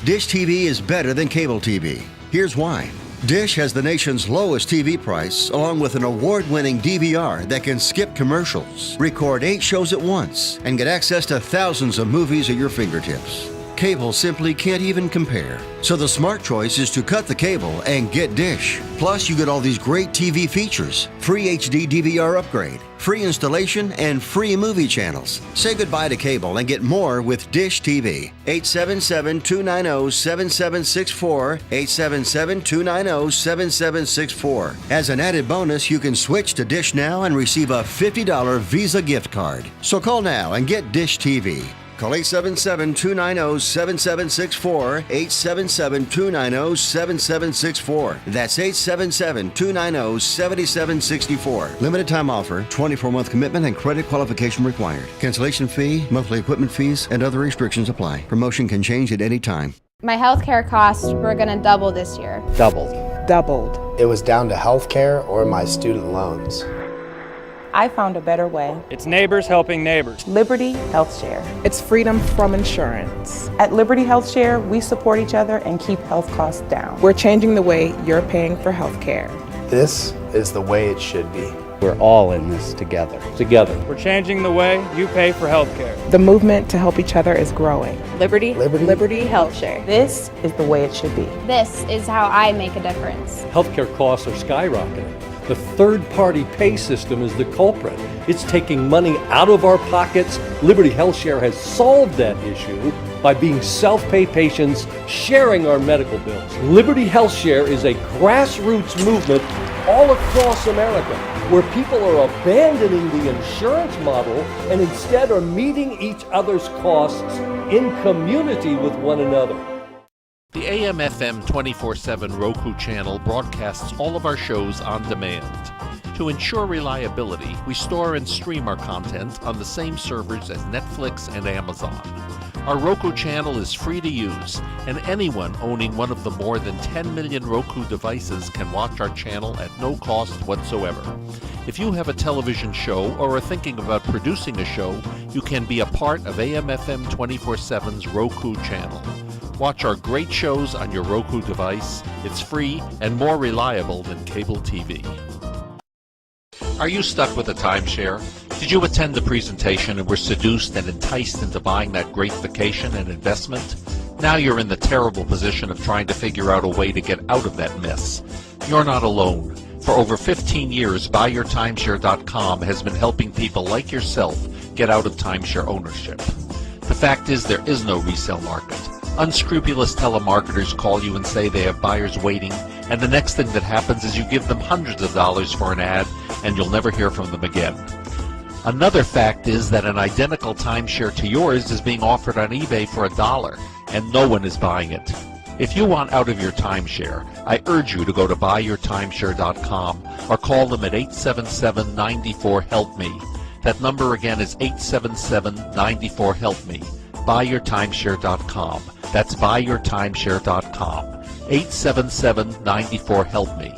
Dish TV is better than cable TV. Here's why. Dish has the nation's lowest TV price, along with an award-winning DVR that can skip commercials, record 8 shows at once, and get access to thousands of movies at your fingertips. Cable simply can't even compare. So the smart choice is to cut the cable and get Dish. Plus, you get all these great TV features, free HD DVR upgrade, free installation, and free movie channels. Say goodbye to cable and get more with Dish TV. 877-290-7764, 877-290-7764. As an added bonus, you can switch to Dish now and receive a $50 Visa gift card. So call now and get Dish TV. Call 877-290-7764, 877-290-7764. That's 877-290-7764. Limited time offer, 24-month commitment and credit qualification required. Cancellation fee, monthly equipment fees, and other restrictions apply. Promotion can change at any time. My healthcare costs were going to double this year. Doubled. It was down to healthcare or my student loans. I found a better way. It's neighbors helping neighbors. Liberty Health Share. It's freedom from insurance. At Liberty Health Share, we support each other and keep health costs down. We're changing the way you're paying for health care. This is the way it should be. We're all in this together. We're changing the way you pay for health care. The movement to help each other is growing. Liberty Health Share. This is the way it should be. This is how I make a difference. Healthcare costs are skyrocketing. The third-party pay system is the culprit. It's taking money out of our pockets. Liberty Health Share has solved that issue by being self-pay patients sharing our medical bills. Liberty Health Share is a grassroots movement all across America where people are abandoning the insurance model and instead are meeting each other's costs in community with one another. The AM/FM 24/7 Roku channel broadcasts all of our shows on demand. To ensure reliability, we store and stream our content on the same servers as Netflix and Amazon. Our Roku channel is free to use, and anyone owning one of the more than 10 million Roku devices can watch our channel at no cost whatsoever. If you have a television show or are thinking about producing a show, you can be a part of AM/FM 24/7's Roku channel. Watch our great shows on your Roku device. It's free and more reliable than cable TV. Are you stuck with a timeshare? Did you attend the presentation and were seduced and enticed into buying that great vacation and investment? Now you're in the terrible position of trying to figure out a way to get out of that mess. You're not alone. For over 15 years, BuyYourTimeshare.com has been helping people like yourself get out of timeshare ownership. The fact is there is no resale market. Unscrupulous telemarketers call you and say they have buyers waiting, and the next thing that happens is you give them hundreds of dollars for an ad and you'll never hear from them again. Another fact is that an identical timeshare to yours is being offered on eBay for $1 and no one is buying it. If you want out of your timeshare, I urge you to go to buyyourtimeshare.com or call them at 877-94-HELP-ME. That number again is 877-94-HELP-ME. Buyyourtimeshare.com. That's buyyourtimeshare.com. 877-94-HELP-ME.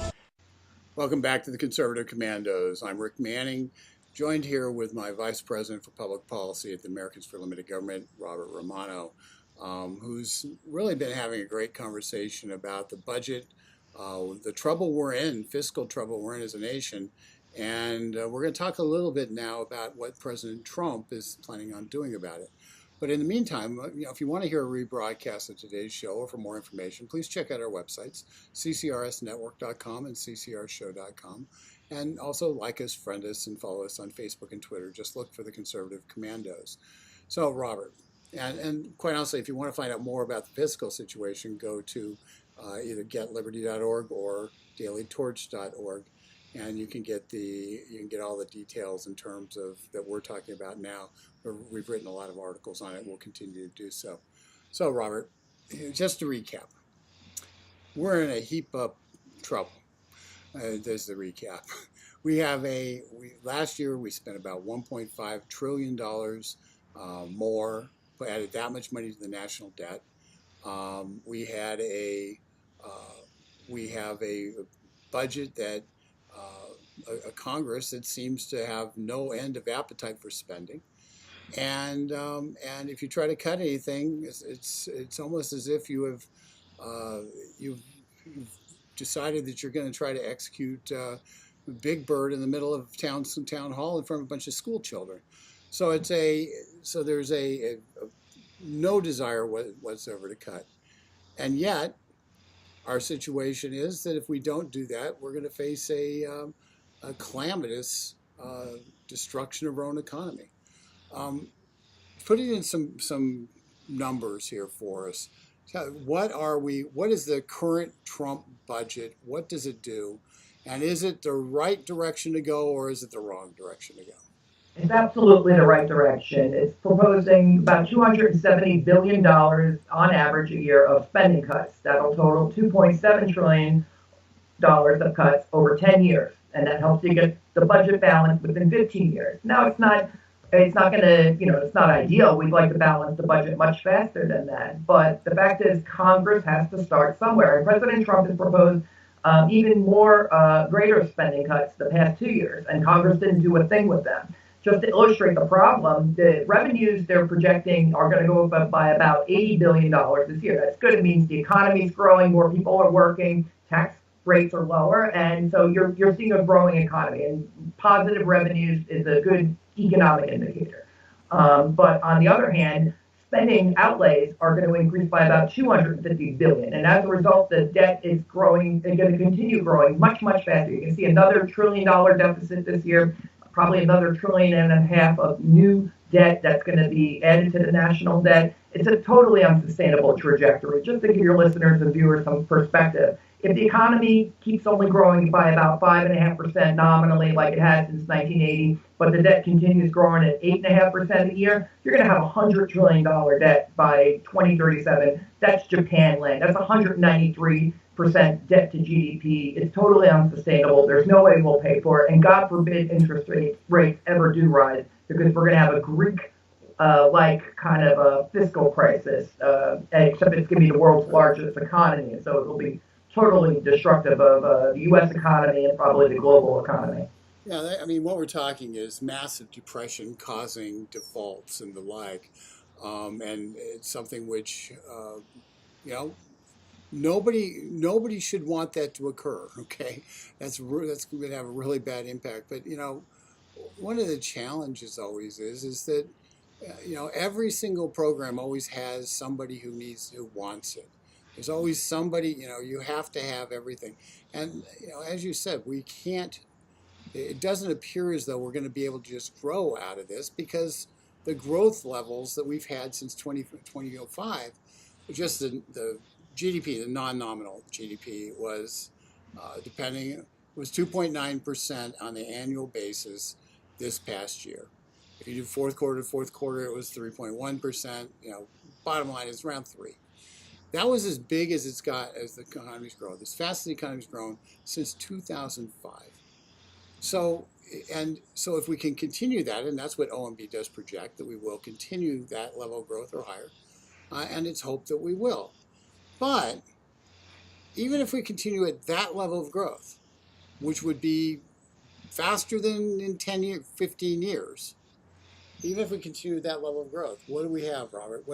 Welcome back to the Conservative Commandos. I'm Rick Manning, joined here with my Vice President for Public Policy at the Americans for Limited Government, Robert Romano, who's really been having a great conversation about the budget, the trouble we're in, fiscal trouble we're in as a nation. And we're going to talk a little bit now about what President Trump is planning on doing about it. But in the meantime, if you want to hear a rebroadcast of today's show or for more information, please check out our websites, CCRSnetwork.com and CCRshow.com. And also like us, friend us, and follow us on Facebook and Twitter. Just look for the Conservative Commandos. So, Robert, and quite honestly, if you want to find out more about the fiscal situation, go to either getliberty.org or dailytorch.org. And you can get all the details in terms of that we're talking about now. We've written a lot of articles on it. We'll continue to do so. So, Robert, just to recap, we're in a heap of trouble. There's the recap. Last year we spent about $1.5 trillion more, added that much money to the national debt. We have a budget that a Congress that seems to have no end of appetite for spending, and if you try to cut anything, it's almost as if you've decided that you're going to try to execute Big Bird in the middle of town hall in front of a bunch of school children. So there's a no desire whatsoever to cut, and yet our situation is that if we don't do that, we're going to face a calamitous destruction of our own economy. Putting in some numbers here for us. What is the current Trump budget? What does it do? And is it the right direction to go or is it the wrong direction to go? It's absolutely the right direction. It's proposing about $270 billion on average a year of spending cuts. That'll total $2.7 trillion of cuts over 10 years. And that helps you get the budget balanced within 15 years. Now, it's not going to, it's not ideal. We'd like to balance the budget much faster than that. But the fact is, Congress has to start somewhere. And President Trump has proposed even more greater spending cuts the past 2 years, and Congress didn't do a thing with them. Just to illustrate the problem, the revenues they're projecting are going to go up by about $80 billion this year. That's good. It means the economy is growing, more people are working, tax rates are lower, and so you're seeing a growing economy, and positive revenues is a good economic indicator. But on the other hand, spending outlays are going to increase by about 250 billion, and as a result, the debt is growing and going to continue growing much faster. You can see another $1 trillion deficit this year, probably another $1.5 trillion of new debt that's going to be added to the national debt. It's a totally unsustainable trajectory. Just to give your listeners and viewers some perspective, if the economy keeps only growing by about 5.5% nominally, like it has since 1980, but the debt continues growing at 8.5% a year, you're going to have a $100 trillion debt by 2037. That's Japan land. That's 193% debt to GDP. It's totally unsustainable. There's no way we'll pay for it. And God forbid interest rates ever do rise, because we're going to have a Greek like kind of a fiscal crisis, except it's going to be the world's largest economy, and so it'll be totally destructive of the U.S. economy and probably the global economy. Yeah, I mean, what we're talking is massive depression causing defaults and the like, and it's something which, you know, nobody should want that to occur. Okay, that's going to have a really bad impact. But you know, one of the challenges always is that you know, every single program always has somebody who wants it. There's always somebody, you know, you have to have everything. And, you know, as you said, it doesn't appear as though we're going to be able to just grow out of this, because the growth levels that we've had since 2005, just the GDP, the non-nominal GDP was, was 2.9% on the annual basis this past year. If you do fourth quarter to fourth quarter, it was 3.1%. You know, bottom line is around 3. That was as big as it's got as the economy's grown, as fast as the economy's grown since 2005. So if we can continue that, and that's what OMB does project, that we will continue that level of growth or higher, and it's hoped that we will. But even if we continue at that level of growth, which would be faster than in 15 years, even if we continue at that level of growth, what do we have, Robert?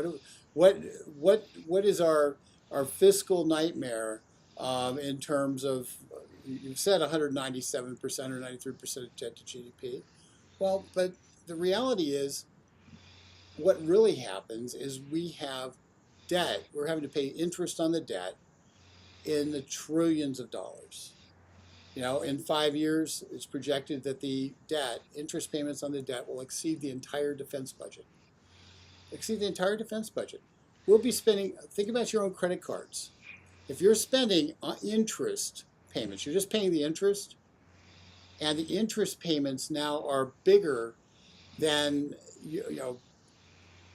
What is our fiscal nightmare in terms of, you've said 197% or 93% debt to GDP. Well, but the reality is, what really happens is we have debt. We're having to pay interest on the debt in the trillions of dollars. You know, in 5 years, it's projected that the debt, interest payments on the debt, will exceed the entire defense budget. We'll be spending, think about your own credit cards. If you're spending on interest payments, you're just paying the interest, and the interest payments now are bigger than,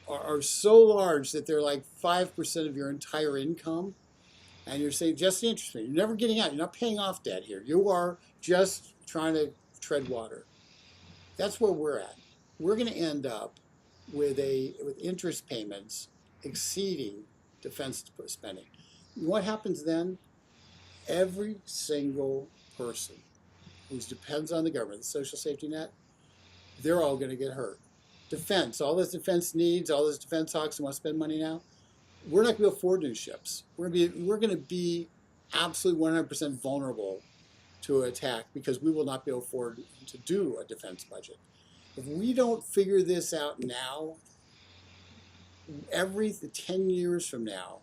are so large that they're like 5% of your entire income. And you're saying just the interest rate. You're never getting out. You're not paying off debt here. You are just trying to tread water. That's where we're at. We're going to end up with interest payments exceeding defense spending. What happens then? Every single person who depends on the government, the social safety net, they're all going to get hurt. Defense, all those defense needs, all those defense hawks who want to spend money now, we're not going to afford new ships. We're going to be absolutely 100% vulnerable to attack, because we will not be able to afford to do a defense budget. If we don't figure this out now, every 10 years from now,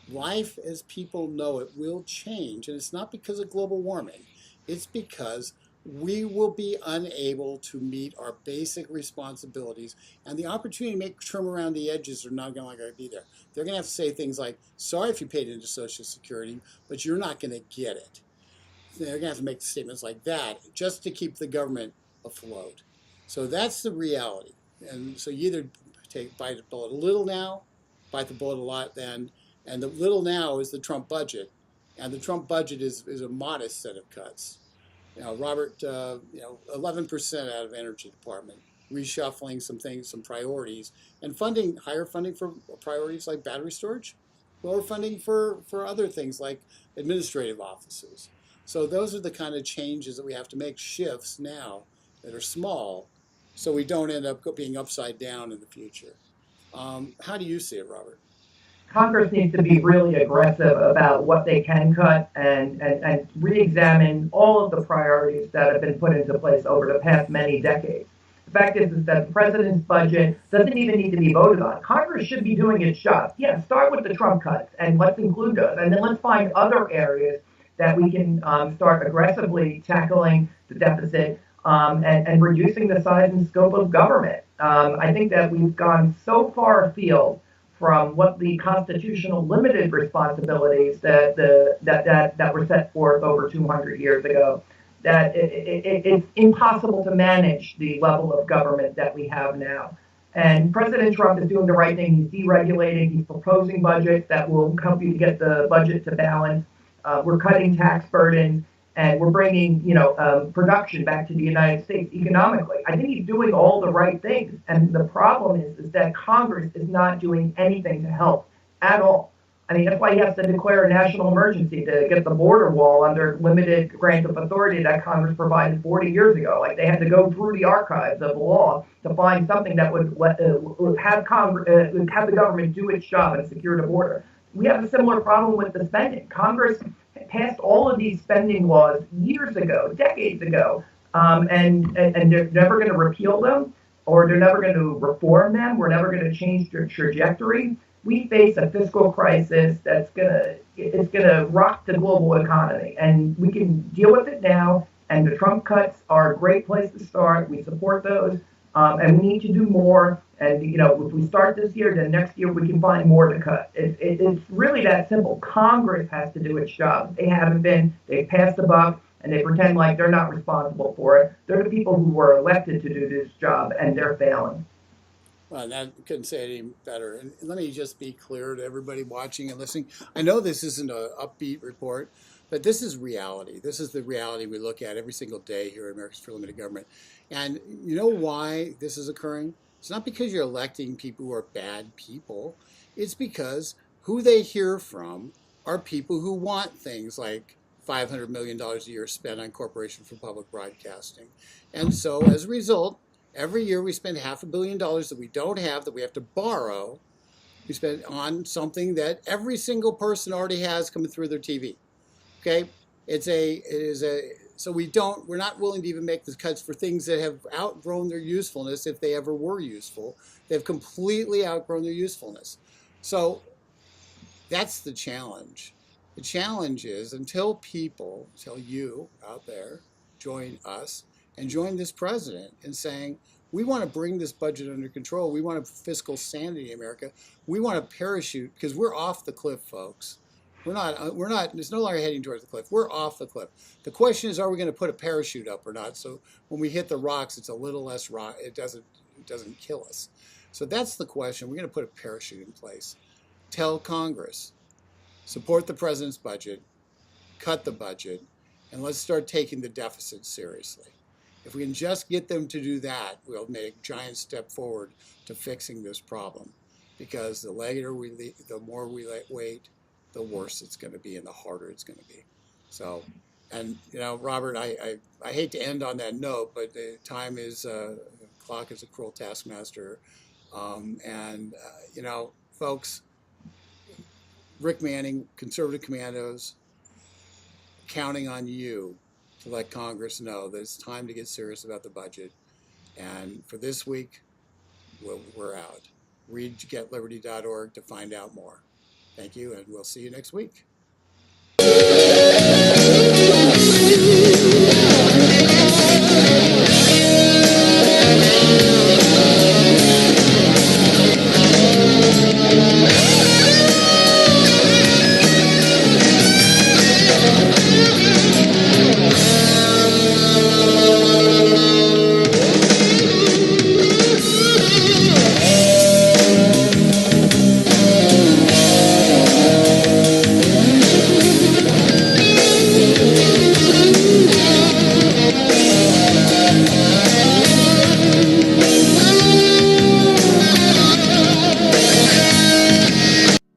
life as people know it will change. And it's not because of global warming. It's because we will be unable to meet our basic responsibilities, and the opportunity to make trim around the edges are not going to be there. They're going to have to say things like, sorry if you paid into Social Security, but you're not going to get it. They're going to have to make statements like that just to keep the government afloat. So that's the reality. And so you either bite the bullet a little now, bite the bullet a lot then, and the little now is the Trump budget, and the Trump budget is a modest set of cuts. You know, Robert, 11% out of Energy Department, reshuffling some things, some priorities, and higher funding for priorities like battery storage, lower funding for other things like administrative offices. So those are the kind of changes that we have to make, shifts now that are small, so we don't end up being upside down in the future. How do you see it, Robert? Congress needs to be really aggressive about what they can cut and re-examine all of the priorities that have been put into place over the past many decades. The fact is that the president's budget doesn't even need to be voted on. Congress should be doing its job. Yeah, start with the Trump cuts and let's include those. And then let's find other areas that we can start aggressively tackling the deficit and reducing the size and scope of government. I think that we've gone so far afield from what the constitutional limited responsibilities that were set forth over 200 years ago, that it's impossible to manage the level of government that we have now. And President Trump is doing the right thing. He's deregulating. He's proposing budgets that will help you to get the budget to balance. We're cutting tax burdens, and we're bringing, production back to the United States economically. I think he's doing all the right things. And the problem is that Congress is not doing anything to help at all. I mean, that's why he has to declare a national emergency to get the border wall under limited grant of authority that Congress provided 40 years ago. Like, they had to go through the archives of law to find something that would have the government do its job and secure the border. We have a similar problem with the spending. Congress passed all of these spending laws years ago, decades ago, and they're never going to repeal them, or they're never going to reform them. We're never going to change their trajectory. We face a fiscal crisis that's gonna rock the global economy, and we can deal with it now. And the Trump cuts are a great place to start. We support those, and we need to do more. And if we start this year, then next year we can find more to cut. It's really that simple. Congress has to do its job. They haven't been. They've passed the buck, and they pretend like they're not responsible for it. They're the people who were elected to do this job, and they're failing. Well, I couldn't say it any better. And let me just be clear to everybody watching and listening. I know this isn't an upbeat report, but this is reality. This is the reality we look at every single day here at Americans for Limited Government. And you know why this is occurring? It's not because you're electing people who are bad people. It's because who they hear from are people who want things like $500 million a year spent on Corporation for Public Broadcasting. And so as a result, every year we spend $500 million that we don't have, that we have to borrow. We spend on something that every single person already has coming through their TV. Okay, so we're not willing to even make the cuts for things that have outgrown their usefulness, if they ever were useful. They've completely outgrown their usefulness. So that's the challenge. The challenge is until you out there join us and join this president in saying, we want to bring this budget under control. We want fiscal sanity in America. We want to parachute, because we're off the cliff, folks. We're not, it's no longer heading towards the cliff. We're off the cliff. The question is, are we going to put a parachute up or not? So when we hit the rocks, it's a little less rock. It doesn't kill us. So that's the question. We're going to put a parachute in place. Tell Congress, support the president's budget, cut the budget, and let's start taking the deficit seriously. If we can just get them to do that, we'll make a giant step forward to fixing this problem. Because the more we wait, the worse it's going to be and the harder it's going to be. So, and Robert, I hate to end on that note, but the time is, clock is a cruel taskmaster. Folks, Rick Manning, Conservative Commandos, counting on you to let Congress know that it's time to get serious about the budget. And for this week, we're out. Read getliberty.org to find out more. Thank you, and we'll see you next week.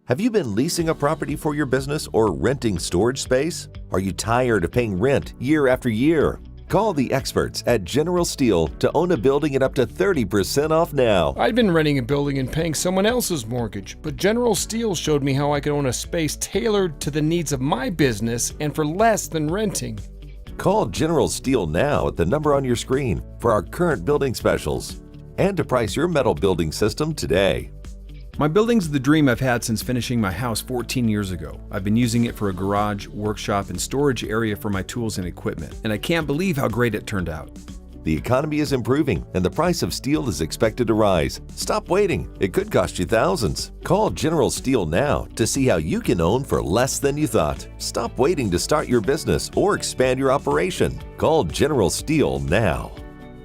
Have you been leasing a property for your business or renting storage space? Are you tired of paying rent year after year? Call the experts at General Steel to own a building at up to 30% off now. I'd been renting a building and paying someone else's mortgage, but General Steel showed me how I could own a space tailored to the needs of my business and for less than renting. Call General Steel now at the number on your screen for our current building specials and to price your metal building system today. My building's the dream I've had since finishing my house 14 years ago. I've been using it for a garage, workshop, and storage area for my tools and equipment, and I can't believe how great it turned out. The economy is improving and the price of steel is expected to rise. Stop waiting. It could cost you thousands. Call General Steel now to see how you can own for less than you thought. Stop waiting to start your business or expand your operation. Call General Steel now.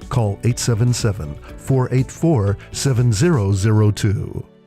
Call 877-484-7002.